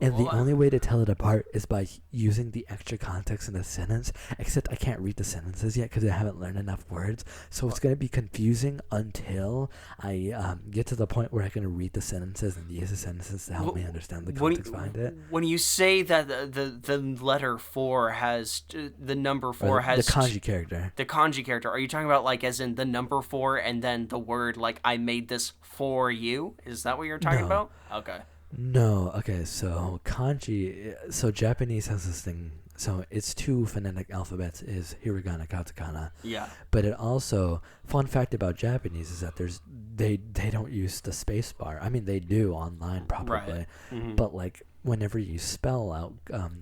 [SPEAKER 1] And the only way to tell it apart is by using the extra context in the sentence, except I can't read the sentences yet because I haven't learned enough words. So it's going to be confusing until I get to the point where I can read the sentences and use the sentences to help me understand the context behind it.
[SPEAKER 2] When you say that the letter 4 has, the number 4 has...
[SPEAKER 1] The kanji character.
[SPEAKER 2] The kanji character. Are you talking about like as in the number 4 and then the word like I made this for you? Is that what you're talking about? Okay.
[SPEAKER 1] No, okay, so kanji, so Japanese has this thing, so its 2 phonetic alphabets is hiragana, katakana.
[SPEAKER 2] Yeah.
[SPEAKER 1] But it also, fun fact about Japanese is that they don't use the space bar. I mean, they do online probably,
[SPEAKER 2] right.
[SPEAKER 1] but like whenever you spell out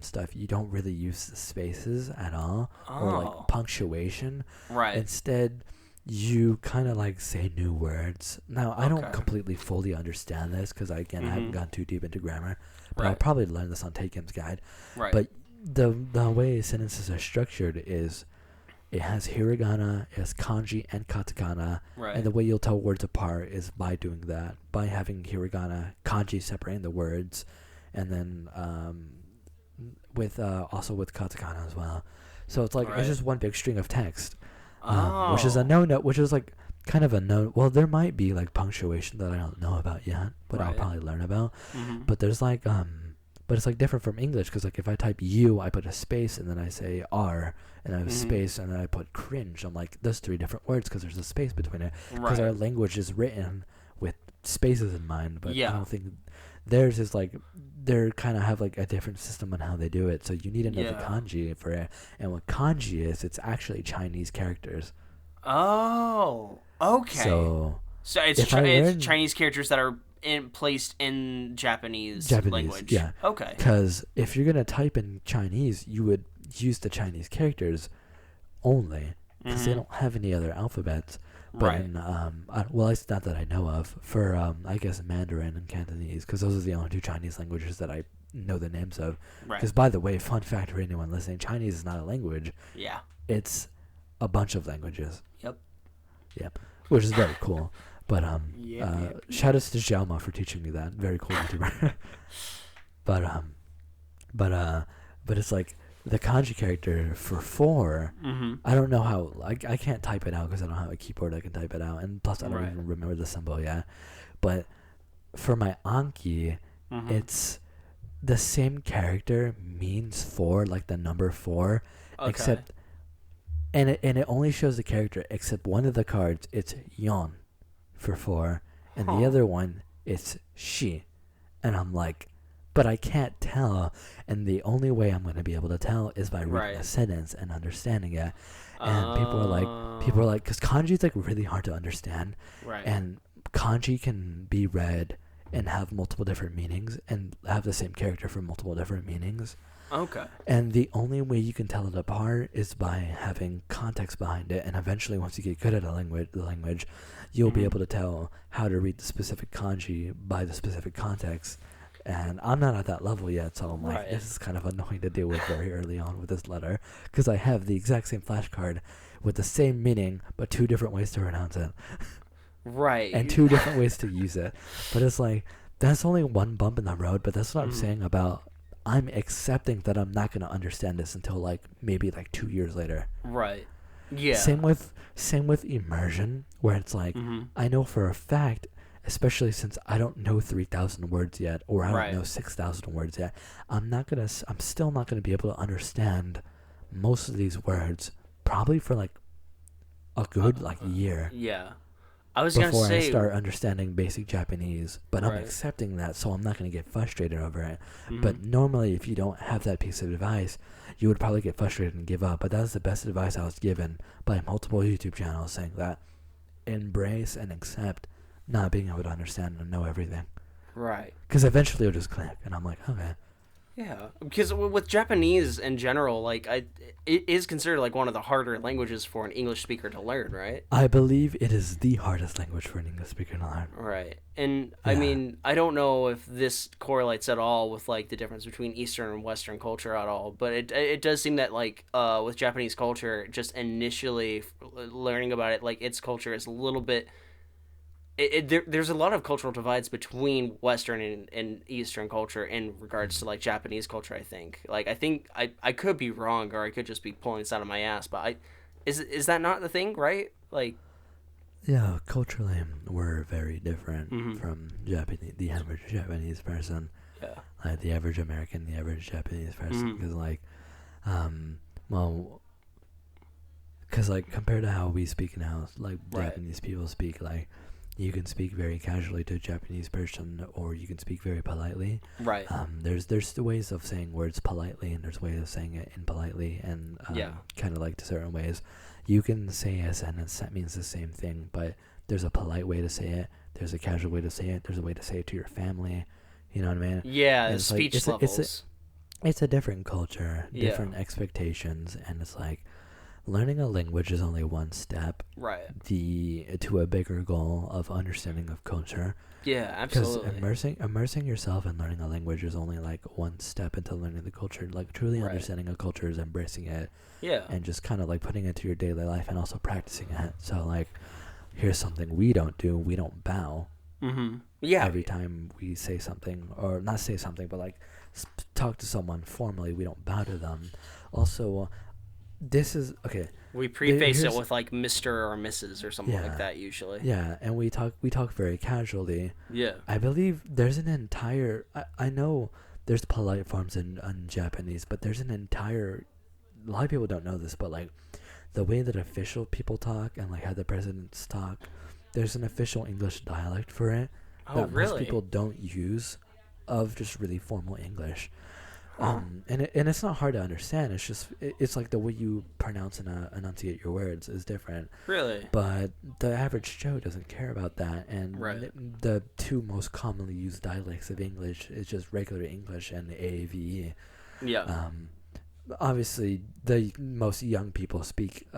[SPEAKER 1] stuff, you don't really use the spaces at all, or like punctuation.
[SPEAKER 2] Right.
[SPEAKER 1] Instead, you kind of like say new words. Now, I don't completely fully understand this because, again, I haven't gone too deep into grammar. But I'll probably learn this on Takem's Guide.
[SPEAKER 2] Right.
[SPEAKER 1] But the way sentences are structured is it has hiragana, it has kanji and katakana.
[SPEAKER 2] Right.
[SPEAKER 1] And the way you'll tell words apart is by doing that, by having hiragana, kanji separating the words, and then also with katakana as well. So it's like it's just one big string of text. Which is a no-no, which is like kind of a no. Well, there might be like punctuation that I don't know about yet, but I'll probably learn about. But there's like but it's like different from English because like if I type you, I put a space and then I say R and I have a space and then I put cringe. I'm like, there's 3 different words because there's a space between it because our language is written with spaces in mind. But I don't think theirs is like they kind of have like a different system on how they do it. So you need to know the kanji for it. And what kanji is, it's actually Chinese characters.
[SPEAKER 2] Oh, okay.
[SPEAKER 1] So
[SPEAKER 2] it's Chinese characters that are placed in Japanese language.
[SPEAKER 1] Yeah.
[SPEAKER 2] Okay.
[SPEAKER 1] Because if you're gonna type in Chinese, you would use the Chinese characters only because they don't have any other alphabets. But in, well, it's not that I know of, for, I guess, Mandarin and Cantonese, because those are the only 2 Chinese languages that I know the names of. Because, by the way, fun fact for anyone listening, Chinese is not a language.
[SPEAKER 2] Yeah.
[SPEAKER 1] It's a bunch of languages.
[SPEAKER 2] Yep.
[SPEAKER 1] Which is very cool. But, shout outs to Xiaoma for teaching me that. Very cool YouTuber. But it's like, the kanji character for 4, I don't know how, I can't type it out because I don't have a keyboard I can type it out, and plus I don't even remember the symbol yet. But for my Anki, it's the same character means 4, like the number 4, except, and it only shows the character, except one of the cards, it's yon for 4, and the other one, it's shi. And I'm like, but I can't tell, and the only way I'm going to be able to tell is by reading a sentence and understanding it. And people are like, because kanji is like really hard to understand, and kanji can be read and have multiple different meanings and have the same character for multiple different meanings.
[SPEAKER 2] Okay.
[SPEAKER 1] And the only way you can tell it apart is by having context behind it, and eventually once you get good at the language, you'll be able to tell how to read the specific kanji by the specific context. And I'm not at that level yet, so I'm like, this is kind of annoying to deal with very early on with this letter, because I have the exact same flashcard with the same meaning, but 2 different ways to pronounce it.
[SPEAKER 2] Right.
[SPEAKER 1] And 2 different ways to use it. But it's like, that's only one bump in the road, but that's what I'm saying about, I'm accepting that I'm not going to understand this until like, maybe like 2 years later.
[SPEAKER 2] Right. Yeah.
[SPEAKER 1] Same with immersion, where it's like, I know for a fact, especially since I don't know 3,000 words yet, or I don't know 6,000 words yet, I'm still not gonna be able to understand most of these words, probably for like a good year.
[SPEAKER 2] Yeah, I was gonna say
[SPEAKER 1] before I start understanding basic Japanese, but I'm accepting that, so I'm not gonna get frustrated over it. But normally, if you don't have that piece of advice, you would probably get frustrated and give up. But that's the best advice I was given by multiple YouTube channels, saying that embrace and accept not being able to understand and know everything.
[SPEAKER 2] Right.
[SPEAKER 1] Because eventually it'll just click, and I'm like, okay.
[SPEAKER 2] Yeah, because with Japanese in general, like it is considered like one of the harder languages for an English speaker to learn, right?
[SPEAKER 1] I believe it is the hardest language for an English speaker to learn.
[SPEAKER 2] Right. And I
[SPEAKER 1] Yeah.
[SPEAKER 2] mean, I don't know if this correlates at all with like the difference between Eastern and Western culture at all, but it does seem that like with Japanese culture, just initially learning about it, like its culture is a little bit there's a lot of cultural divides between Western and Eastern culture in regards to like Japanese culture. I think, like, I could be wrong, or I could just be pulling this out of my ass. But is that not the thing, right? Like,
[SPEAKER 1] Yeah, culturally, we're very different
[SPEAKER 2] Mhm.
[SPEAKER 1] from the average Japanese person,
[SPEAKER 2] yeah,
[SPEAKER 1] like the average American, the average Japanese person.
[SPEAKER 2] Mhm.
[SPEAKER 1] Because, like, well, because, like, compared to how we speak and how, like,
[SPEAKER 2] Right.
[SPEAKER 1] Japanese people speak, like, you can speak very casually to a Japanese person, or you can speak very politely.
[SPEAKER 2] right,
[SPEAKER 1] There's the ways of saying words politely, and there's ways of saying it impolitely, and
[SPEAKER 2] Yeah.
[SPEAKER 1] kind of like to certain ways. You can say a sentence that means the same thing, but there's a polite way to say it. There's a casual way to say it. There's a way to say it to your family. You know what I mean?
[SPEAKER 2] yeah.
[SPEAKER 1] And
[SPEAKER 2] The
[SPEAKER 1] it's like-
[SPEAKER 2] speech
[SPEAKER 1] it's a- it's a-
[SPEAKER 2] levels.
[SPEAKER 1] It's a different culture,
[SPEAKER 2] Yeah.
[SPEAKER 1] different expectations, and it's like learning a language is only one step
[SPEAKER 2] Right.
[SPEAKER 1] to a bigger goal of understanding of culture.
[SPEAKER 2] Yeah,
[SPEAKER 1] Because
[SPEAKER 2] absolutely.
[SPEAKER 1] immersing yourself in learning a language is only like one step into learning the culture. Like truly
[SPEAKER 2] Right.
[SPEAKER 1] understanding a culture is embracing it
[SPEAKER 2] Yeah.
[SPEAKER 1] and just kind of like putting it into your daily life and also practicing it. So like, here's something we don't do: we don't bow
[SPEAKER 2] Yeah.
[SPEAKER 1] every time we say something, or not say something, but like talk to someone formally. We don't bow to them. Also, this is okay.
[SPEAKER 2] We preface it
[SPEAKER 1] here's-
[SPEAKER 2] with like Mr. or Mrs. or something
[SPEAKER 1] Yeah.
[SPEAKER 2] like that usually.
[SPEAKER 1] Yeah, and we talk very casually.
[SPEAKER 2] Yeah.
[SPEAKER 1] I believe there's an entire. I know there's polite forms in Japanese, but there's an entire. A lot of people don't know this, but like the way that official people talk and like how the presidents talk, there's an official English dialect for it
[SPEAKER 2] Oh,
[SPEAKER 1] that most
[SPEAKER 2] really?
[SPEAKER 1] people don't use, of just really formal English.
[SPEAKER 2] Huh.
[SPEAKER 1] And it's not hard to understand. It's just it's like the way you pronounce and enunciate your words is different.
[SPEAKER 2] Really?
[SPEAKER 1] But the average Joe doesn't care about that, and
[SPEAKER 2] Right.
[SPEAKER 1] the two most commonly used dialects of English is just regular English and AAVE.
[SPEAKER 2] Yeah.
[SPEAKER 1] Obviously, the most young people speak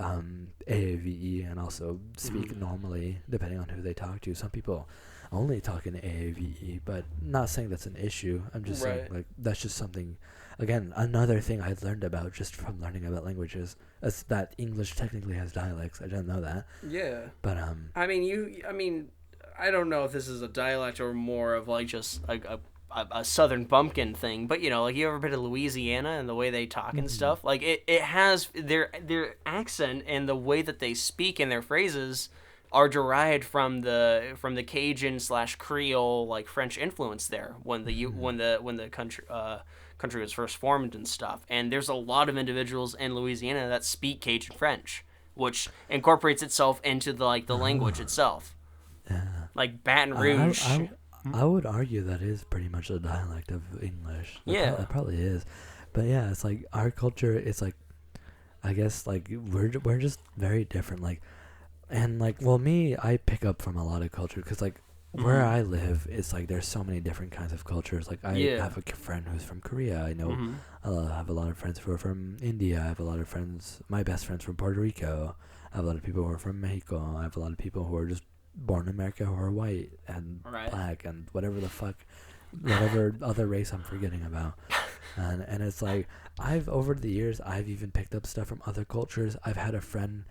[SPEAKER 1] AAVE and also speak
[SPEAKER 2] Mhm.
[SPEAKER 1] normally, depending on who they talk to. Some people only talk in AAVE, but not saying that's an issue. I'm just saying,
[SPEAKER 2] Right.
[SPEAKER 1] like, that's just something. Again, another thing I learned about just from learning about languages is that English technically has dialects. I didn't know that,
[SPEAKER 2] Yeah.
[SPEAKER 1] but
[SPEAKER 2] I mean, I don't know if this is a dialect or more of like just like a southern bumpkin thing, but you know, like you ever been to Louisiana and the way they talk and stuff, like it has their accent and the way that they speak and their phrases are derived from the Cajun / Creole like French influence there when the country was first formed and stuff. And there's a lot of individuals in Louisiana that speak Cajun French, which incorporates itself into the language itself.
[SPEAKER 1] yeah.
[SPEAKER 2] Like Baton
[SPEAKER 1] I-
[SPEAKER 2] Rouge.
[SPEAKER 1] I would argue that is pretty much a dialect of English.
[SPEAKER 2] Yeah.
[SPEAKER 1] It probably is. But yeah, it's like our culture. It's like, I guess like we're just very different. Like, and like, well, me, I pick up from a lot of culture because like where
[SPEAKER 2] Mhm.
[SPEAKER 1] I live, it's like there's so many different kinds of cultures. Like I
[SPEAKER 2] Yeah.
[SPEAKER 1] have a friend who's from Korea. I know
[SPEAKER 2] Mhm.
[SPEAKER 1] I have a lot of friends who are from India. I have a lot of friends. My best friends from Puerto Rico. I have a lot of people who are from Mexico. I have a lot of people who are just born in America who are white and
[SPEAKER 2] Right.
[SPEAKER 1] black and whatever other race I'm forgetting about. And it's like over the years I've even picked up stuff from other cultures. I've had a friend,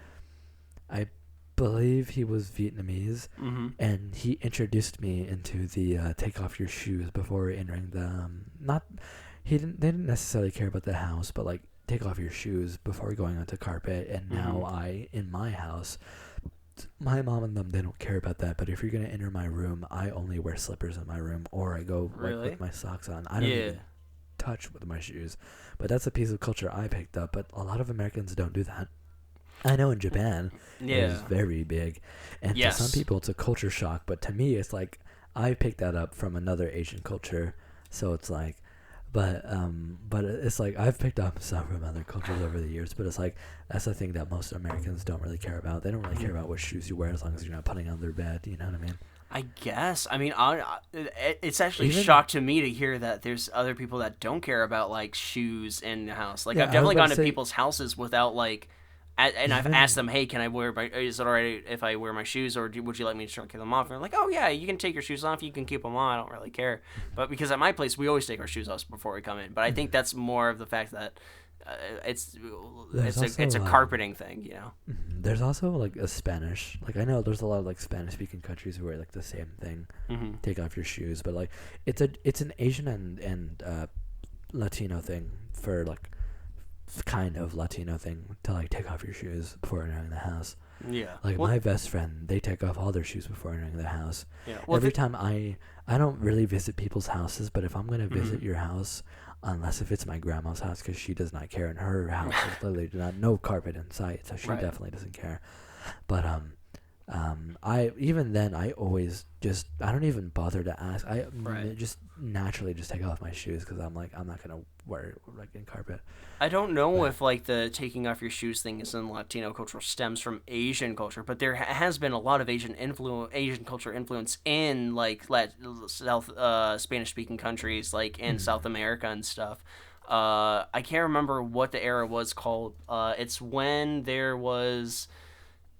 [SPEAKER 1] I believe he was Vietnamese,
[SPEAKER 2] Mhm.
[SPEAKER 1] and he introduced me into the take off your shoes before entering the not they didn't necessarily care about the house, but like take off your shoes before going onto carpet. And now
[SPEAKER 2] Mhm.
[SPEAKER 1] in my house, my mom and them, they don't care about that. But if you're gonna enter my room, I only wear slippers in my room, or I go like
[SPEAKER 2] Really?
[SPEAKER 1] with my socks on. I don't
[SPEAKER 2] Yeah.
[SPEAKER 1] even touch with my shoes. But that's a piece of culture I picked up. But a lot of Americans don't do that. I know in Japan it is
[SPEAKER 2] Yeah.
[SPEAKER 1] very big, and
[SPEAKER 2] Yes.
[SPEAKER 1] to some people it's a culture shock. But to me, it's like I picked that up from another Asian culture, so it's like. But it's like I've picked up stuff from other cultures over the years, but it's like that's the thing that most Americans don't really care about. They don't really care about what shoes you wear as long as you're not putting on their bed. You know what I mean?
[SPEAKER 2] I guess. I mean, it's actually a
[SPEAKER 1] Even
[SPEAKER 2] shock to me to hear that there's other people that don't care about like shoes in the house. Like
[SPEAKER 1] yeah,
[SPEAKER 2] I've
[SPEAKER 1] I was
[SPEAKER 2] definitely
[SPEAKER 1] about
[SPEAKER 2] gone
[SPEAKER 1] to
[SPEAKER 2] to
[SPEAKER 1] say
[SPEAKER 2] people's houses without like, and I've asked
[SPEAKER 1] even
[SPEAKER 2] them, hey, can I wear my? Is it alright if I wear my shoes, or would you like me to take them off? And they're like, oh yeah, you can take your shoes off. You can keep them on. I don't really care. But because at my place, we always take our shoes off before we come in. But I think that's more of the fact that it's
[SPEAKER 1] there's
[SPEAKER 2] it's a
[SPEAKER 1] also
[SPEAKER 2] carpeting thing, you know.
[SPEAKER 1] there's also like a Spanish. Like I know there's a lot of like Spanish speaking countries where like the same thing,
[SPEAKER 2] Mm-hmm.
[SPEAKER 1] take off your shoes. But like it's an Asian and Latino thing for like kind of Latino thing to like take off your shoes before entering the house.
[SPEAKER 2] Yeah.
[SPEAKER 1] Like
[SPEAKER 2] Well,
[SPEAKER 1] my best friend, they take off all their shoes before entering the house.
[SPEAKER 2] yeah. Well,
[SPEAKER 1] Every time I don't really visit people's houses, but if I'm gonna visit
[SPEAKER 2] Mhm.
[SPEAKER 1] your house, unless if it's my grandma's house, because she does not care, and her house is literally not no carpet in sight, so she
[SPEAKER 2] Right.
[SPEAKER 1] definitely doesn't care. But I even then I always just I don't even bother to ask.
[SPEAKER 2] Right.
[SPEAKER 1] Just naturally just take off my shoes because I'm like I'm not gonna wear like in carpet.
[SPEAKER 2] I don't know
[SPEAKER 1] But
[SPEAKER 2] if like the taking off your shoes thing is in Latino culture stems from Asian culture, but there has been a lot of Asian culture influence in like South Spanish speaking countries, like in South America and stuff. I can't remember what the era was called. It's when there was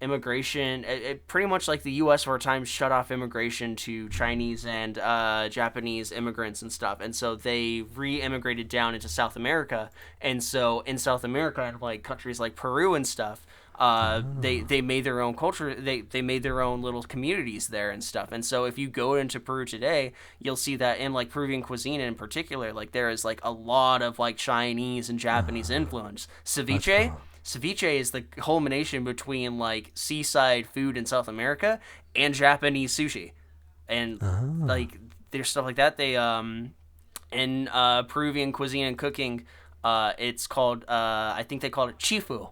[SPEAKER 2] immigration. It pretty much like the U.S. for a time shut off immigration to Chinese and Japanese immigrants and stuff, and so they re-immigrated down into South America. And so in South America, and like countries like Peru and stuff, they made their own culture. They made their own little communities there and stuff. And so if you go into Peru today, you'll see that in like Peruvian cuisine in particular, like there is like a lot of like Chinese and Japanese influence.
[SPEAKER 1] that's
[SPEAKER 2] Ceviche.
[SPEAKER 1] cool.
[SPEAKER 2] Ceviche is the culmination between like seaside food in South America and Japanese sushi, and
[SPEAKER 1] Ah,
[SPEAKER 2] like there's stuff like that. They in Peruvian cuisine and cooking, it's called I think they call it chifu,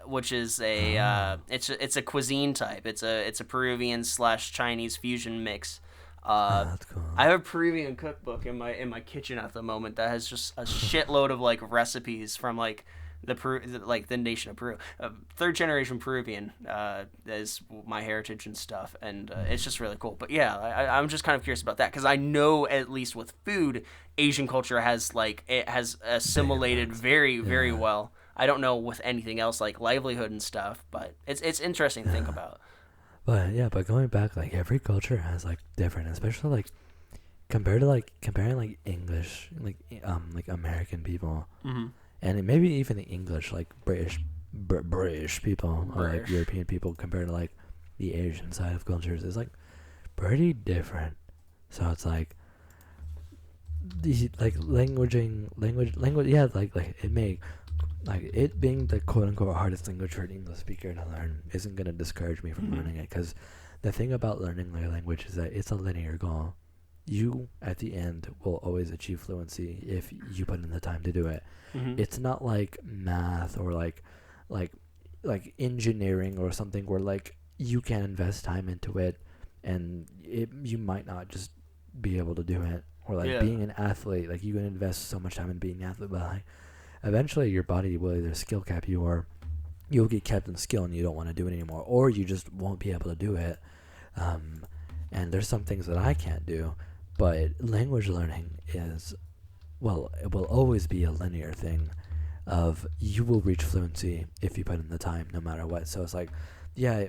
[SPEAKER 2] which is it's a cuisine type. It's a Peruvian slash Chinese fusion mix.
[SPEAKER 1] that's cool.
[SPEAKER 2] I have a Peruvian cookbook in my kitchen at the moment that has just a shitload of like recipes from like like the nation of Peru. Third generation Peruvian is my heritage and stuff, and it's just really cool. But yeah, I'm just kind of curious about that because I know at least with food, Asian culture has like it has assimilated very
[SPEAKER 1] Yeah.
[SPEAKER 2] well. I don't know with anything else like livelihood and stuff, but it's interesting to think about.
[SPEAKER 1] But yeah, but going back, like every culture has like different, especially like comparing like English, like American people,
[SPEAKER 2] Mm-hmm.
[SPEAKER 1] and maybe even the English, like British people or like
[SPEAKER 2] British.
[SPEAKER 1] European people compared to like the Asian side of cultures is like pretty different. So it's like the like language yeah like it may like it being the quote unquote hardest language for an English speaker to learn isn't gonna discourage me from
[SPEAKER 2] Mhm.
[SPEAKER 1] learning it because the thing about learning a language is that it's a linear goal. You at the end will always achieve fluency if you put in the time to do it.
[SPEAKER 2] Mm-hmm.
[SPEAKER 1] It's not like math or like like engineering or something where like you can invest time into it and you might not just be able to do it, or like
[SPEAKER 2] Yeah.
[SPEAKER 1] being an athlete, like you can invest so much time in being an athlete, but like eventually your body will either skill cap you or you'll get kept in skill and you don't want to do it anymore, or you just won't be able to do it. And there's some things that I can't do, but language learning is, well, it will always be a linear thing of you will reach fluency if you put in the time no matter what. So it's like, yeah,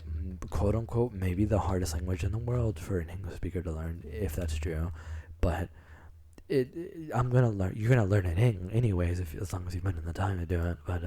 [SPEAKER 1] quote unquote, maybe the hardest language in the world for an English speaker to learn, if that's true, but I'm gonna learn. You're gonna learn it anyways, if as long as you put in the time to do it. But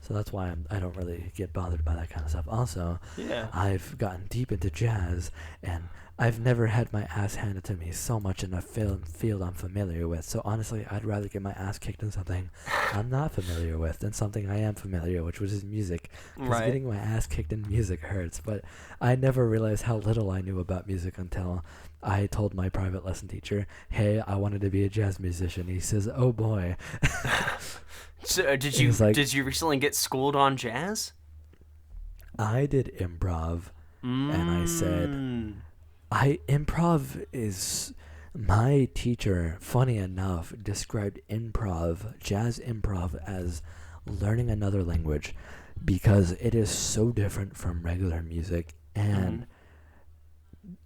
[SPEAKER 1] so that's why I don't really get bothered by that kind of stuff. Also,
[SPEAKER 2] Yeah.
[SPEAKER 1] I've gotten deep into jazz, and I've never had my ass handed to me so much in a field I'm familiar with. So honestly, I'd rather get my ass kicked in something I'm not familiar with than something I am familiar with, which is music. Because
[SPEAKER 2] Right.
[SPEAKER 1] getting my ass kicked in music hurts. But I never realized how little I knew about music until I told my private lesson teacher, hey, I wanted to be a jazz musician. He says, oh boy.
[SPEAKER 2] So,
[SPEAKER 1] It was like-
[SPEAKER 2] did you recently get schooled on jazz?
[SPEAKER 1] I did improv. And I said,
[SPEAKER 2] Mm.
[SPEAKER 1] improv is, my teacher, funny enough, described jazz improv as learning another language because it is so different from regular music, and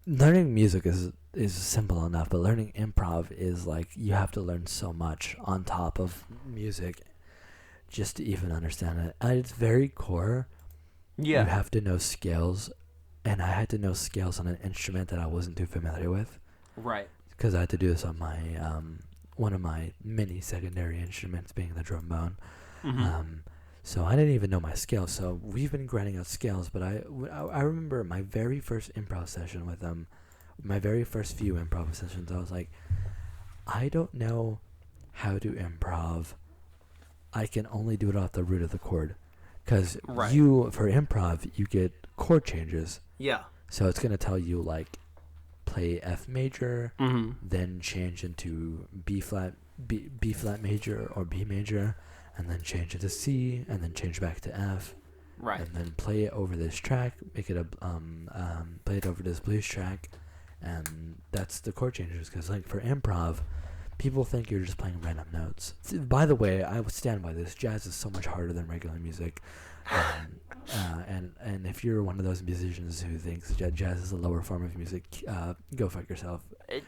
[SPEAKER 1] learning music is simple enough, but learning improv is like you have to learn so much on top of music just to even understand it. At its very core, you
[SPEAKER 2] Yeah.
[SPEAKER 1] have to know scales, and I had to know scales on an instrument that I wasn't too familiar with
[SPEAKER 2] Right.
[SPEAKER 1] because I had to do this on my one of my many secondary instruments, being the trombone.
[SPEAKER 2] Mm-hmm.
[SPEAKER 1] So I didn't even know my scales. So we've been grinding out scales, but I remember my very first improv session with them, my very first few improv sessions. I was like, I don't know how to improv. I can only do it off the root of the chord, because
[SPEAKER 2] Right.
[SPEAKER 1] for improv you get chord changes.
[SPEAKER 2] Yeah.
[SPEAKER 1] So it's gonna tell you like play F major,
[SPEAKER 2] Mm-hmm.
[SPEAKER 1] then change into B flat major or B major, and then change it to C, and then change back to F,
[SPEAKER 2] Right.
[SPEAKER 1] and then play it over this track, make it play it over this blues track, and that's the chord changes. Because like for improv, people think you're just playing random notes. By the way, I would stand by this. Jazz is so much harder than regular music. And if you're one of those musicians who thinks jazz is a lower form of music, go fuck yourself.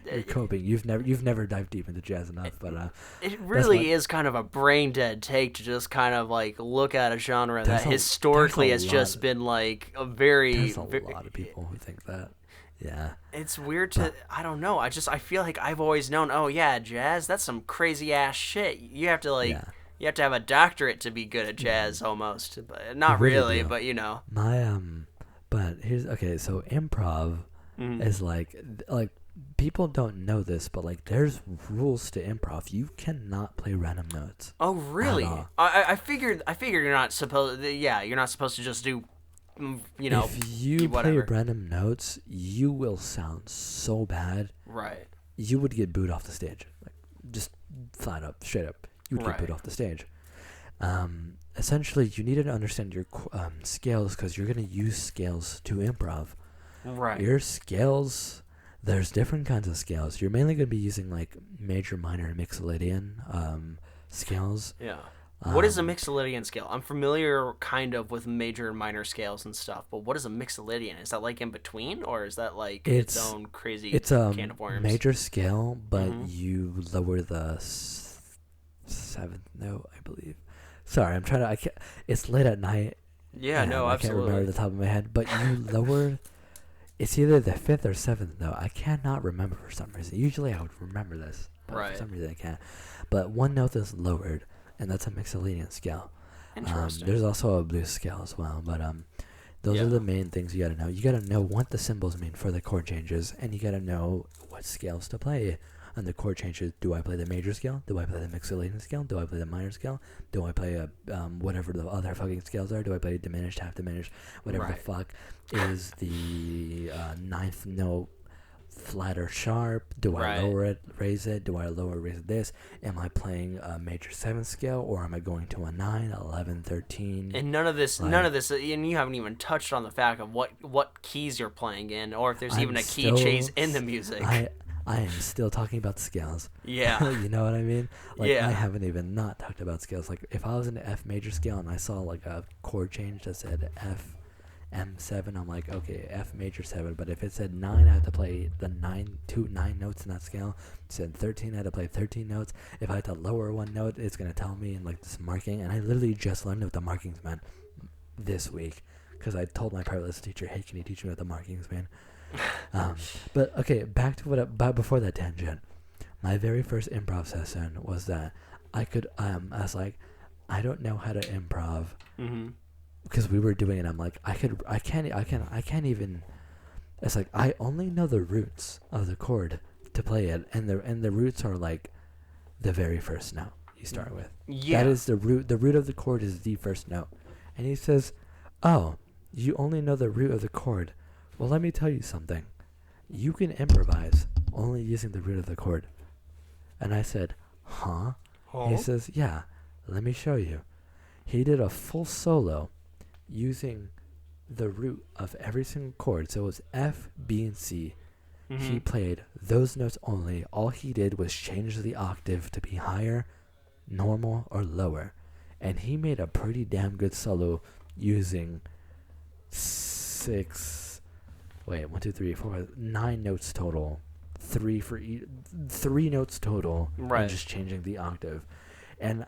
[SPEAKER 1] You're coping. You've never dived deep into jazz enough. But
[SPEAKER 2] it really is kind of a brain dead take to just kind of like look at a genre that historically has just been like a very.
[SPEAKER 1] There's a lot of people who think that. Yeah.
[SPEAKER 2] It's weird to I don't know. I feel like I've always known. Oh yeah, jazz. That's some crazy ass shit. You have to like.
[SPEAKER 1] Yeah.
[SPEAKER 2] You have to have a doctorate to be good at jazz, almost. But not
[SPEAKER 1] really
[SPEAKER 2] really,
[SPEAKER 1] do.
[SPEAKER 2] but you know.
[SPEAKER 1] But here's okay. So improv is like people don't know this, but like there's rules to improv. You cannot play random notes.
[SPEAKER 2] Oh really?
[SPEAKER 1] At all.
[SPEAKER 2] I figured you're not supposed. Yeah, you're not supposed to just do. You know.
[SPEAKER 1] If you play
[SPEAKER 2] whatever.
[SPEAKER 1] random notes, you will sound so bad.
[SPEAKER 2] Right.
[SPEAKER 1] You would get booed off the stage, like just flat up, straight up. You would get booed off the stage. Essentially, you need to understand your scales, because you're going to use scales to improv.
[SPEAKER 2] Right.
[SPEAKER 1] Your scales, there's different kinds of scales. You're mainly going to be using like major, minor, and mixolydian scales.
[SPEAKER 2] Yeah. What is a mixolydian scale? I'm familiar kind of with major and minor scales and stuff, but what is a mixolydian? Is that like in between, or is that like its own crazy
[SPEAKER 1] it's a
[SPEAKER 2] can of worms?
[SPEAKER 1] major scale, but you lower the seventh note, I believe. Sorry, I'm trying to. I can't. It's late at night.
[SPEAKER 2] Yeah, no,
[SPEAKER 1] I
[SPEAKER 2] absolutely.
[SPEAKER 1] can't remember the top of my head, but you lower. It's either the fifth or seventh note. I cannot remember for some reason. Usually I would remember this, but
[SPEAKER 2] Right.
[SPEAKER 1] for some reason I can't. But one note is lowered, and that's a mixolydian scale.
[SPEAKER 2] Interesting.
[SPEAKER 1] There's also a blues scale as well, but those
[SPEAKER 2] Yeah.
[SPEAKER 1] are the main things you gotta know. You gotta know what the symbols mean for the chord changes, and you gotta know what scales to play. And the chord changes, do I play the major scale? Do I play the mixolydian scale? Do I play the minor scale? Do I play whatever the other fucking scales are? Do I play diminished, half diminished, whatever the fuck is the ninth note, flat or sharp? Do I lower it, raise it? Do I lower, raise this? Am I playing a major 7th scale, or am I going to a 9, 11, 13?
[SPEAKER 2] And none of this, and you haven't even touched on the fact of what keys you're playing in, or if there's even a key change in the music.
[SPEAKER 1] I am still talking about scales.
[SPEAKER 2] Yeah.
[SPEAKER 1] You know what I mean? Like,
[SPEAKER 2] Yeah.
[SPEAKER 1] I haven't even not talked about scales. Like, if I was in the F major scale and I saw, like, a chord change that said F, M7, I'm like, okay, F major 7. But if it said 9, I had to play the 9 notes in that scale. It said 13, I had to play 13 notes. If I had to lower one note, it's going to tell me in, like, this marking. And I literally just learned what the markings meant this week, because I told my private lesson teacher, hey, can you teach me what the markings mean? But okay, back to but before that tangent, my very first improv session was that I was like, I don't know how to improv, because we were doing it. I'm like, I can't even. It's like I only know the roots of the chord to play it, and the roots are like the very first note you start with.
[SPEAKER 2] Yeah.
[SPEAKER 1] That is the root. The root of the chord is the first note, and he says, "Oh, you only know the root of the chord. Well, let me tell you something. You can improvise only using the root of the chord." And I said, huh? He says, yeah, let me show you. He did a full solo using the root of every single chord. So it was F, B, and C. He played those notes only. All he did was change the octave to be higher, normal, or lower. And he made a pretty damn good solo using 6 wait, 1, 2, 3, 4, 9 notes total. 3 notes total.
[SPEAKER 2] Right.
[SPEAKER 1] And just changing the octave. And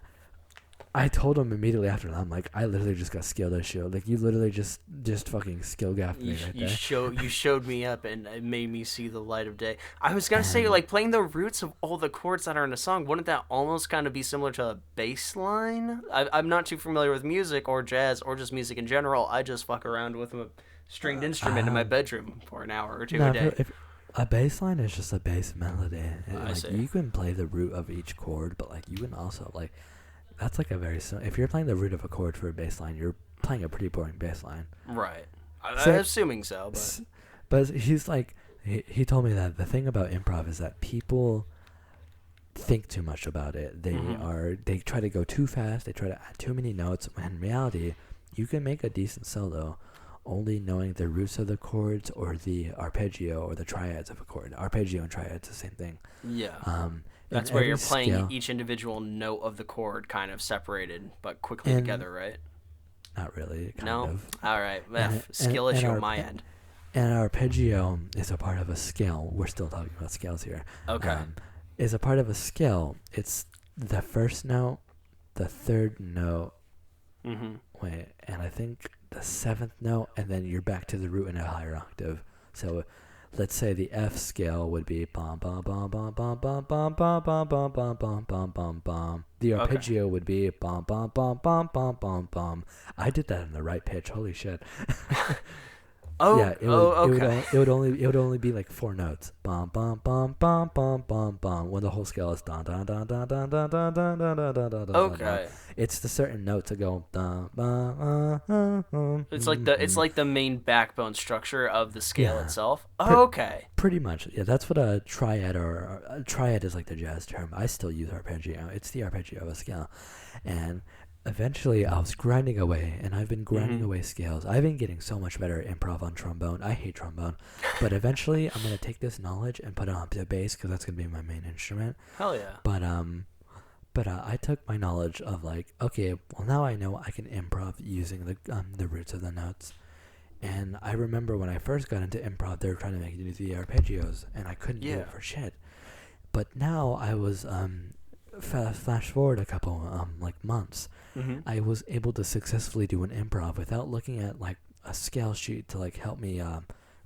[SPEAKER 1] I told him immediately after that, I'm like, I literally just got skill issue. Like, you literally just fucking skill gaffed me right there.
[SPEAKER 2] You showed me up, and it made me see the light of day. I was gonna say, like, playing the roots of all the chords that are in a song, wouldn't that almost kind of be similar to a bass line? I'm not too familiar with music or jazz or just music in general. I just fuck around with a stringed instrument in my bedroom for an hour or two a day.
[SPEAKER 1] If a bass line is just a bass melody.
[SPEAKER 2] I see.
[SPEAKER 1] You can play the root of each chord, but like you can also like that's like a very if you're playing the root of a chord for a bass line, you're playing a pretty boring bass line.
[SPEAKER 2] Right. I'm
[SPEAKER 1] So-
[SPEAKER 2] assuming so,
[SPEAKER 1] But he's like he told me that the thing about improv is that people think too much about it. They try to go too fast, they try to add too many notes, when in reality you can make a decent solo only knowing the roots of the chords or the arpeggio or the triads of a chord. Arpeggio and triads the same thing.
[SPEAKER 2] yeah. That's
[SPEAKER 1] and
[SPEAKER 2] where
[SPEAKER 1] every
[SPEAKER 2] you're playing
[SPEAKER 1] scale-
[SPEAKER 2] each individual note of the chord kind of separated but quickly
[SPEAKER 1] And-
[SPEAKER 2] together, right?
[SPEAKER 1] Not really, kind
[SPEAKER 2] No?
[SPEAKER 1] of.
[SPEAKER 2] All right.
[SPEAKER 1] And-
[SPEAKER 2] Skill
[SPEAKER 1] and
[SPEAKER 2] issue
[SPEAKER 1] our-
[SPEAKER 2] on my end.
[SPEAKER 1] And arpeggio is a part of a scale. We're still talking about scales here.
[SPEAKER 2] Okay.
[SPEAKER 1] Is a part of a scale. It's the first note, the third note,
[SPEAKER 2] Mm-hmm.
[SPEAKER 1] wait, and I think the seventh note, and then you're back to the root in a higher octave. So, let's say the F scale would be bum bum bum bum bum bum bum bum bum bum bum bum bum bum bum. The arpeggio would be bum bum bum bum bum bum bum. I did that in the right pitch. Holy shit.
[SPEAKER 2] Oh,
[SPEAKER 1] Yeah,
[SPEAKER 2] okay.
[SPEAKER 1] it would only be like 4 notes. Bum bum bum bum bum bum bum. When the whole scale is dun dun dun dun dun dun dun dun dun dun dun dun.
[SPEAKER 2] Okay.
[SPEAKER 1] It's the certain notes that go dun
[SPEAKER 2] It's like the main backbone structure of the scale
[SPEAKER 1] Yeah.
[SPEAKER 2] itself. Okay.
[SPEAKER 1] Pretty much. Yeah, that's what a triad or a triad is, like the jazz term. I still use arpeggio. It's the arpeggio of a scale. And eventually I was grinding away, and I've been grinding away scales. I've been getting so much better at improv on trombone. I hate trombone. But eventually I'm going to take this knowledge and put it on the bass because that's going to be my main instrument.
[SPEAKER 2] Hell yeah.
[SPEAKER 1] But I took my knowledge of like, okay, well now I know I can improv using the roots of the notes. And I remember when I first got into improv, they were trying to make me do the arpeggios, and I couldn't do
[SPEAKER 2] Yeah.
[SPEAKER 1] it for shit. But now I was flash forward a couple like months, I was able to successfully do an improv without looking at like a scale sheet to like help me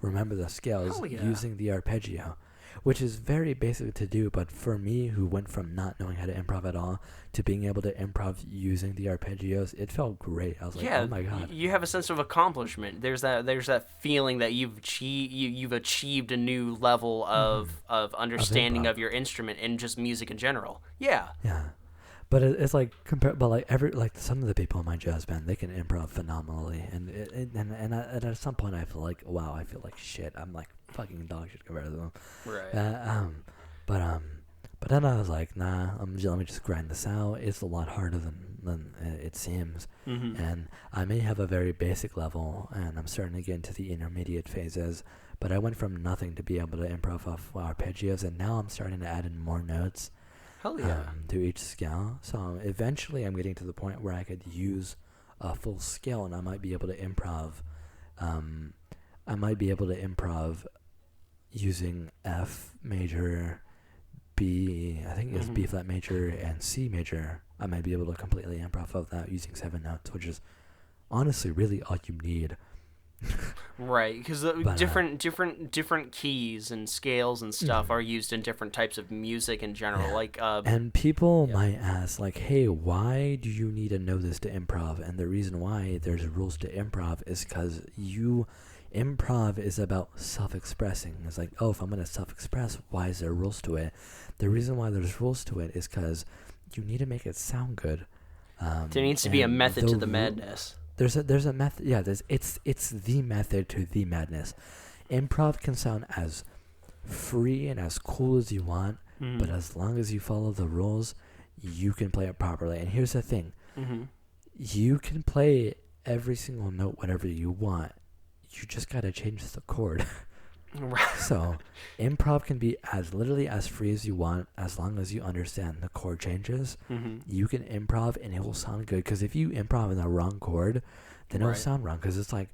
[SPEAKER 1] remember the scales
[SPEAKER 2] Hell yeah.
[SPEAKER 1] using the arpeggio, which is very basic to do. But for me, who went from not knowing how to improv at all to being able to improv using the arpeggios, it felt great. I was like,
[SPEAKER 2] Yeah,
[SPEAKER 1] oh my god.
[SPEAKER 2] you have a sense of accomplishment. There's that feeling that you've achieved a new level of understanding
[SPEAKER 1] improv.
[SPEAKER 2] of your instrument and just music in general. Yeah.
[SPEAKER 1] Yeah, but it's like but like some of the people in my jazz band, they can improv phenomenally, and at some point I feel like, wow, I feel like shit. I'm like fucking dog shit compared to them.
[SPEAKER 2] Right.
[SPEAKER 1] But then I was like, nah, let me just grind this out. It's a lot harder than it seems, and I may have a very basic level, and I'm starting to get into the intermediate phases. But I went from nothing to be able to improv off arpeggios, and now I'm starting to add in more notes.
[SPEAKER 2] Hell yeah.
[SPEAKER 1] To each scale. So eventually I'm getting to the point where I could use a full scale, and I might be able to improv. I might be able to improv using F major, B, I think it's B flat major, and C major. I might be able to completely improv of that using 7 notes, which is honestly really all you need.
[SPEAKER 2] Right, because different keys and scales and stuff are used in different types of music in general.
[SPEAKER 1] Yeah.
[SPEAKER 2] Like,
[SPEAKER 1] And people might ask, like, hey, why do you need to know this to improv? And the reason why there's rules to improv is because improv is about self-expressing. It's like, oh, if I'm going to self-express, why is there rules to it? The reason why there's rules to it is because you need to make it sound good.
[SPEAKER 2] there needs to be a method to the madness.
[SPEAKER 1] There's a method. Yeah, it's the method to the madness. Improv can sound as free and as cool as you want, but as long as you follow the rules, you can play it properly. And here's the thing: you can play every single note whatever you want. You just gotta change the chord.
[SPEAKER 2] Right.
[SPEAKER 1] So, improv can be literally as free as you want, as long as you understand the chord changes. You can improv and it will sound good. Because if you improv in the wrong chord, then it'll
[SPEAKER 2] Right.
[SPEAKER 1] sound wrong. Because it's like,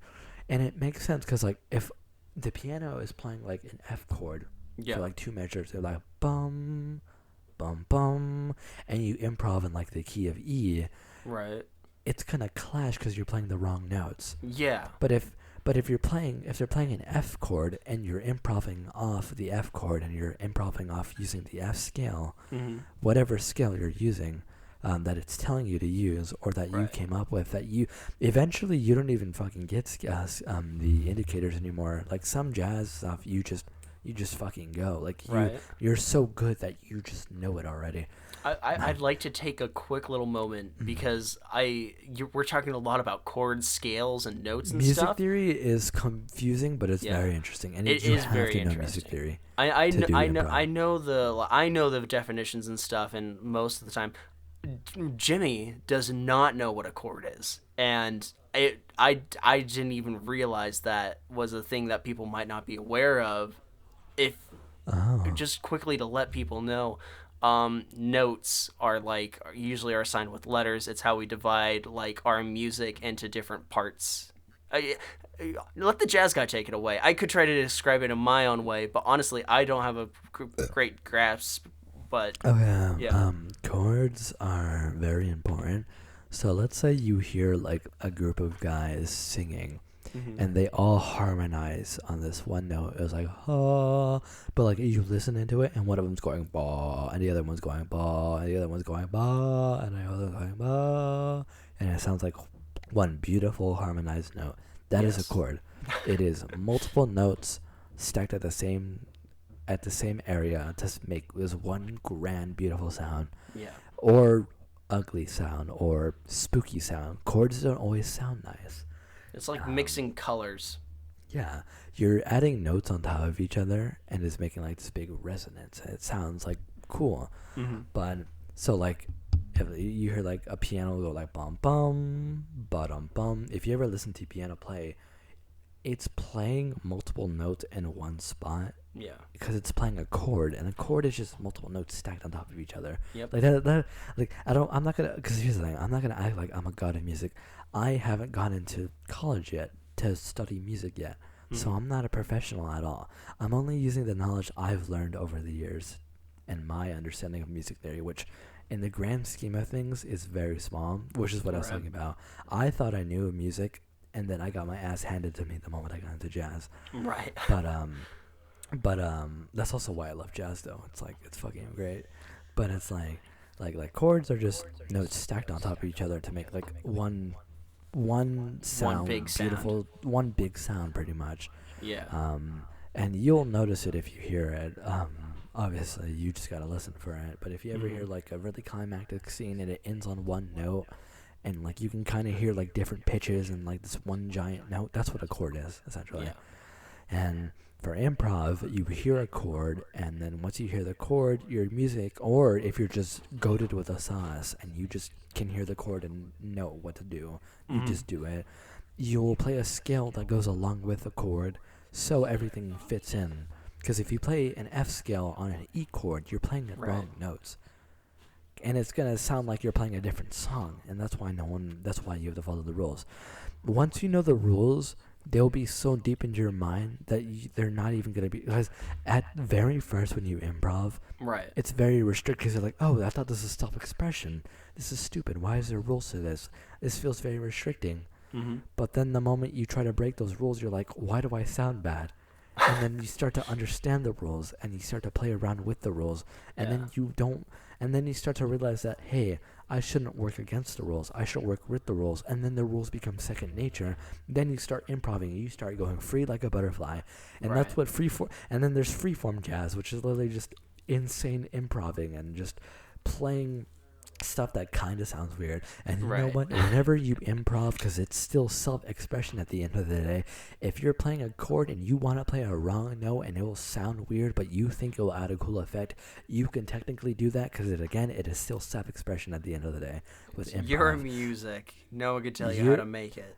[SPEAKER 1] and it makes sense. Because like, if the piano is playing like an F chord
[SPEAKER 2] Yeah.
[SPEAKER 1] for like 2 measures. They're like bum, bum, bum, and you improv in like the key of E.
[SPEAKER 2] Right.
[SPEAKER 1] It's gonna clash because you're playing the wrong notes.
[SPEAKER 2] Yeah.
[SPEAKER 1] But if they're playing an F chord and you're improving off the F chord and you're improving off using the F scale,
[SPEAKER 2] Mm-hmm.
[SPEAKER 1] whatever scale you're using, that it's telling you to use or that you
[SPEAKER 2] Right.
[SPEAKER 1] came up with, that you eventually you don't even fucking get the indicators anymore. Like some jazz stuff, you just fucking go. Like
[SPEAKER 2] Right.
[SPEAKER 1] you're so good that you just know it already.
[SPEAKER 2] I'd like to take a quick little moment because we're talking a lot about chords, scales, and notes and
[SPEAKER 1] Music
[SPEAKER 2] stuff.
[SPEAKER 1] theory is confusing, but it's
[SPEAKER 2] Yeah.
[SPEAKER 1] very interesting, and
[SPEAKER 2] It
[SPEAKER 1] you
[SPEAKER 2] is
[SPEAKER 1] have
[SPEAKER 2] very
[SPEAKER 1] to know
[SPEAKER 2] interesting.
[SPEAKER 1] music theory.
[SPEAKER 2] I
[SPEAKER 1] to do improv.
[SPEAKER 2] I know the definitions and stuff, and most of the time, Jimmy does not know what a chord is, and I didn't even realize that was a thing that people might not be aware of. If
[SPEAKER 1] Oh,
[SPEAKER 2] just quickly to let people know, notes usually are assigned with letters. It's how we divide like our music into different parts. Let the jazz guy take it away. I could try to describe it in my own way, but honestly, I don't have a great grasp. But
[SPEAKER 1] okay.
[SPEAKER 2] yeah.
[SPEAKER 1] Chords are very important. So let's say you hear like a group of guys singing,
[SPEAKER 2] Mhm.
[SPEAKER 1] and they all harmonize on this one note. It was like ha, but like you listen into it, and one of them's going ba, and the other one's going ba, and the other one's going ba, and the other one's going ba, and it sounds like one beautiful harmonized note. That is
[SPEAKER 2] Yes.
[SPEAKER 1] a chord. It is multiple notes stacked at the same area to make this one grand beautiful sound,
[SPEAKER 2] Yeah.
[SPEAKER 1] or ugly sound, or spooky sound. Chords don't always sound nice.
[SPEAKER 2] It's like mixing colors.
[SPEAKER 1] Yeah, you're adding notes on top of each other, and it's making like this big resonance. And it sounds like cool,
[SPEAKER 2] Mm-hmm.
[SPEAKER 1] but so like if you hear like a piano go like bum bum bum bum. If you ever listen to piano play, it's playing multiple notes in one spot
[SPEAKER 2] Yeah.
[SPEAKER 1] because it's playing a chord, and a chord is just multiple notes stacked on top of each other.
[SPEAKER 2] Yep.
[SPEAKER 1] Like like I'm not gonna, because here's the thing, I'm not gonna act like I'm a god of music. I haven't gone into college yet to study music yet, so
[SPEAKER 2] Mhm.
[SPEAKER 1] I'm not a professional at all. I'm only using the knowledge I've learned over the years and my understanding of music theory, which in the grand scheme of things is very small, which is what I was
[SPEAKER 2] Right.
[SPEAKER 1] talking about. I thought I knew music, and then I got my ass handed to me the moment I got into jazz.
[SPEAKER 2] Right.
[SPEAKER 1] But that's also why I love jazz, though. It's like it's fucking great, but it's like chords are just notes stacked on top of each other to make like one sound,
[SPEAKER 2] big sound.
[SPEAKER 1] beautiful, one big sound, pretty much.
[SPEAKER 2] Yeah.
[SPEAKER 1] And you'll notice it if you hear it. Obviously, you just gotta listen for it. But if you ever hear
[SPEAKER 2] Mhm.
[SPEAKER 1] like a really climactic scene and it ends on one note, and like you can kind of hear like different pitches and like this one giant note, that's what a chord is essentially.
[SPEAKER 2] Yeah.
[SPEAKER 1] And for improv, you hear a chord, and then once you hear the chord, your music, or if you're just goated with a sauce and you just can hear the chord and know what to do, you
[SPEAKER 2] Mhm.
[SPEAKER 1] just do it. You'll play a scale that goes along with the chord, so everything fits in. Because if you play an F scale on an E chord, you're playing the
[SPEAKER 2] Right.
[SPEAKER 1] wrong notes, and it's gonna sound like you're playing a different song, and that's why that's why you have to follow the rules. Once you know the rules, they'll be so deep into your mind that they're not even gonna be, because at very first when you improv,
[SPEAKER 2] Right.
[SPEAKER 1] it's very restricted because you're like, oh, I thought this is self-expression. This is stupid. Why is there rules to this? This feels very restricting.
[SPEAKER 2] Mm-hmm.
[SPEAKER 1] But then the moment you try to break those rules, you're like, why do I sound bad? And then you start to understand the rules, and you start to play around with the rules, and
[SPEAKER 2] Yeah.
[SPEAKER 1] then you don't, and then you start to realize that, hey, I shouldn't work against the rules. I should work with the rules, and then the rules become second nature. Then you start improvising, and you start going free like a butterfly, and that's
[SPEAKER 2] Right.
[SPEAKER 1] what freeform. And then there's freeform jazz, which is literally just insane improvising and just playing stuff that kind of sounds weird. And you know
[SPEAKER 2] Right.
[SPEAKER 1] what? Whenever you improv, because it's still self-expression at the end of the day, if you're playing a chord and you want to play a wrong note and it will sound weird, but you think it will add a cool effect, you can technically do that, because it is still self-expression at the end of the day with improv.
[SPEAKER 2] Your music. No one could tell you how
[SPEAKER 1] You're-
[SPEAKER 2] to make it.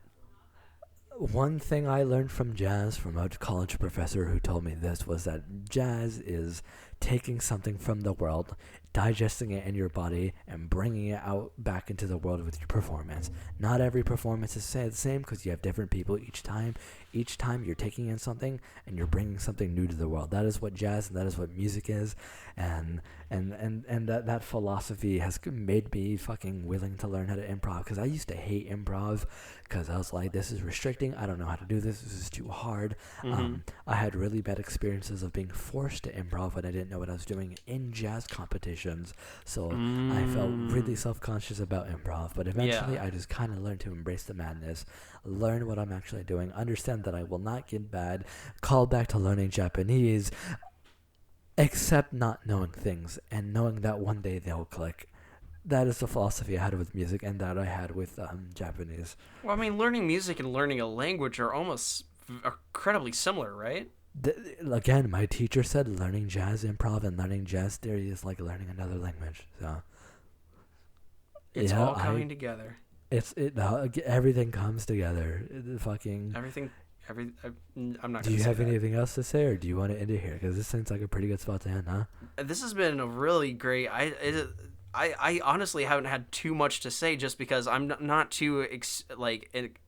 [SPEAKER 1] One thing I learned from jazz from a college professor who told me this was that jazz is taking something from the world, digesting it in your body and bringing it out back into the world with your performance. Not every performance is the same because you have different people each time. Each time you're taking in something and you're bringing something new to the world. That is what jazz and that is what music is, and that philosophy has made me fucking willing to learn how to improv, because I used to hate improv because I was like, this is restricting, I don't know how to do this is too hard. I had really bad experiences of being forced to improv when I didn't know what I was doing in jazz competitions, so I felt really self-conscious about improv, but eventually I just kind of learned to embrace the madness, learn what I'm actually doing, understand that I will not get bad, call back to learning Japanese, except not knowing things and knowing that one day they'll click. That is the philosophy I had with music and that I had with Japanese.
[SPEAKER 2] Well, I mean, learning music and learning a language are almost incredibly similar, right?
[SPEAKER 1] Again, my teacher said learning jazz improv and learning jazz theory is like learning another language. So
[SPEAKER 2] it's all coming together.
[SPEAKER 1] Everything comes together.
[SPEAKER 2] I'm not.
[SPEAKER 1] Do you have anything else to say, or do you want to end it here? Because this seems like a pretty good spot to end, huh?
[SPEAKER 2] This has been a really great. I honestly haven't had too much to say just because I'm not too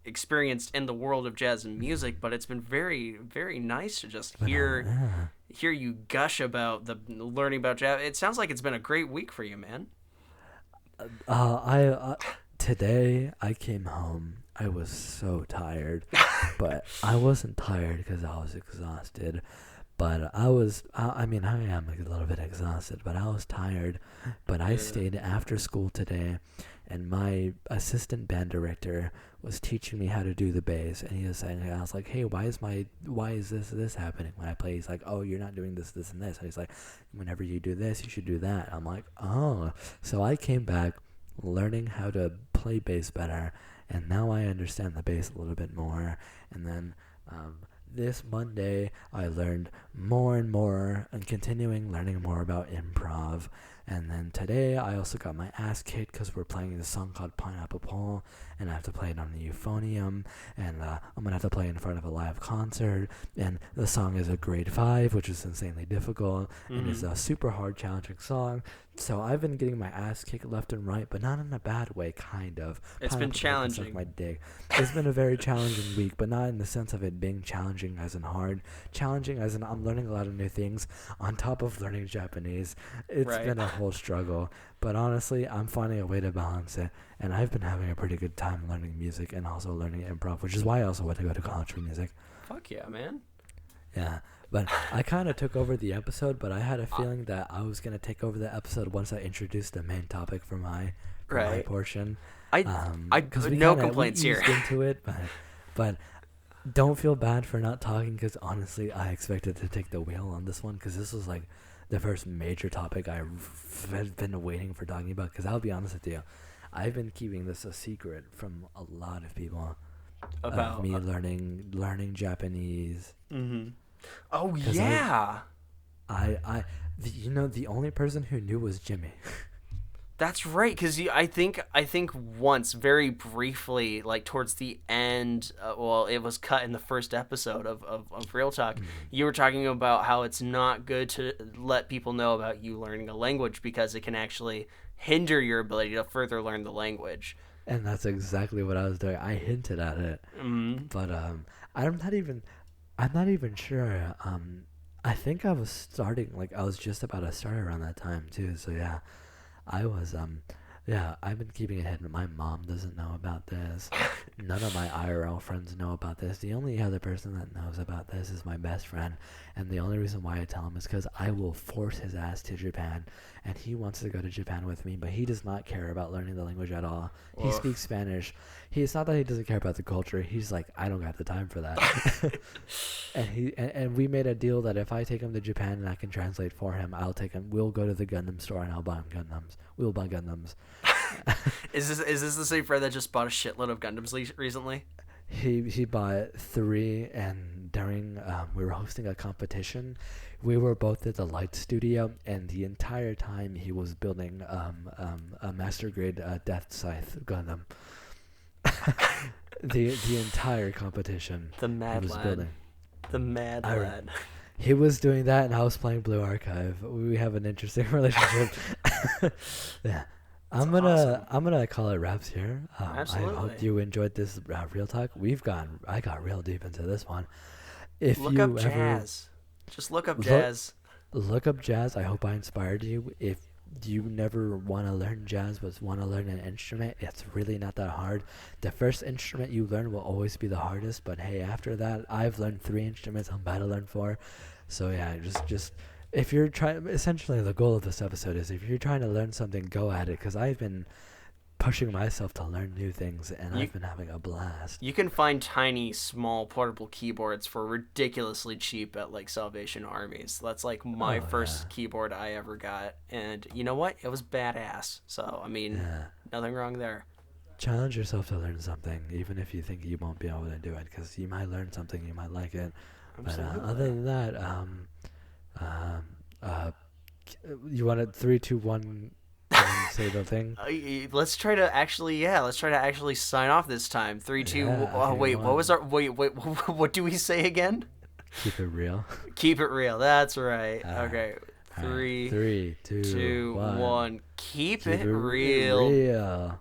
[SPEAKER 2] experienced in the world of jazz and music, but it's been very, very nice to just hear you gush about the learning about jazz. It sounds like it's been a great week for you, man.
[SPEAKER 1] Today I came home. I was so tired, but I wasn't tired because I was exhausted. But I am a little bit exhausted, but I was tired. But I stayed after school today, and my assistant band director was teaching me how to do the bass, and he was saying, I was like, hey, why is this happening when I play? He's like, oh, you're not doing this, this, and this. And he's like, whenever you do this, you should do that. I'm like, oh. So I came back learning how to play bass better, and now I understand the bass a little bit more. And then this Monday I learned more and more and continuing learning more about improv. And then today I also got my ass kicked because we're playing this song called Pineapple Pole, and I have to play it on the euphonium, and I'm going to have to play in front of a live concert, and the song is a grade 5, which is insanely difficult, and it's a super hard, challenging song. So I've been getting my ass kicked left and right, but not in a bad way, kind of.
[SPEAKER 2] It's been challenging.
[SPEAKER 1] My dick. It's been a very challenging week, but not in the sense of it being challenging as in hard. Challenging as in I'm learning a lot of new things on top of learning Japanese. It's been a whole struggle, but honestly, I'm finding a way to balance it, and I've been having a pretty good time learning music and also learning improv, which is why I also went to go to college for music.
[SPEAKER 2] Fuck yeah, man.
[SPEAKER 1] Yeah. But I kind of took over the episode, but I had a feeling that I was going to take over the episode once I introduced the main topic for my portion.
[SPEAKER 2] I no complaints here.
[SPEAKER 1] Into it, but don't feel bad for not talking, because honestly, I expected to take the wheel on this one, because this was like the first major topic I've been waiting for talking about, because I'll be honest with you, I've been keeping this a secret from a lot of people about me learning Japanese.
[SPEAKER 2] Mm-hmm. Oh yeah.
[SPEAKER 1] The only person who knew was Jimmy.
[SPEAKER 2] That's right, because I think once, very briefly, like towards the end, it was cut in the first episode of Real Talk, you were talking about how it's not good to let people know about you learning a language because it can actually hinder your ability to further learn the language.
[SPEAKER 1] And that's exactly what I was doing. I hinted at it, but I'm not even sure. I think I was starting, I was just about to start around that time too. So yeah, I was I've been keeping it hidden. My mom doesn't know about this. None of my IRL friends know about this. The only other person that knows about this is my best friend, and the only reason why I tell him is because I will force his ass to Japan, and he wants to go to Japan with me, but he does not care about learning the language at all. He speaks Spanish. It's not that he doesn't care about the culture. He's like, I don't got the time for that. and we made a deal that if I take him to Japan and I can translate for him, I'll take him. We'll go to the Gundam store and I'll buy him Gundams. We'll buy Gundams.
[SPEAKER 2] Is this the same friend that just bought a shitload of Gundams recently?
[SPEAKER 1] He bought 3, and during we were hosting a competition. We were both at the light studio, and the entire time he was building a master grade Death Scythe Gundam. the entire competition.
[SPEAKER 2] The mad lad. Building. The mad lad.
[SPEAKER 1] He was doing that, and I was playing Blue Archive. We have an interesting relationship. Yeah.
[SPEAKER 2] That's
[SPEAKER 1] I'm gonna call it wraps here. I hope
[SPEAKER 2] Absolutely.
[SPEAKER 1] you enjoyed this real talk. I got real deep into this one. If
[SPEAKER 2] Look up
[SPEAKER 1] you ever
[SPEAKER 2] jazz. Just look up
[SPEAKER 1] look
[SPEAKER 2] jazz.
[SPEAKER 1] look up jazz, I hope I inspired you. If you never want to learn jazz but want to learn an instrument, it's really not that hard. The first instrument you learn will always be the hardest, but hey, after that, I've learned 3 instruments. I'm about to learn 4. So yeah, just if you're trying, essentially the goal of this episode is if you're trying to learn something, go at it. Because I've been pushing myself to learn new things, and
[SPEAKER 2] You
[SPEAKER 1] I've been having a blast.
[SPEAKER 2] you can find tiny, small, portable keyboards for ridiculously cheap at like Salvation Armies. That's like my
[SPEAKER 1] Oh
[SPEAKER 2] first
[SPEAKER 1] yeah,
[SPEAKER 2] keyboard I ever got, and you know what? It was badass. So I mean,
[SPEAKER 1] yeah.
[SPEAKER 2] nothing wrong there.
[SPEAKER 1] Challenge yourself to learn something, even if you think you won't be able to do it, because you might learn something, you might like it. But other
[SPEAKER 2] Absolutely.
[SPEAKER 1] than that, um, uh, you want to 3, 2, 1, and say the thing?
[SPEAKER 2] Let's try to actually, yeah. Let's try to actually sign off this time. Three, two.
[SPEAKER 1] Yeah.
[SPEAKER 2] Oh
[SPEAKER 1] Okay.
[SPEAKER 2] wait, what was
[SPEAKER 1] 1.
[SPEAKER 2] our? Wait. What do we say again?
[SPEAKER 1] Keep it real.
[SPEAKER 2] Keep it real. That's right.
[SPEAKER 1] All right.
[SPEAKER 2] Okay.
[SPEAKER 1] All right.
[SPEAKER 2] Three,
[SPEAKER 1] 3, 2,
[SPEAKER 2] two,
[SPEAKER 1] 1.
[SPEAKER 2] one. Keep
[SPEAKER 1] Keep
[SPEAKER 2] it
[SPEAKER 1] it
[SPEAKER 2] real.
[SPEAKER 1] real.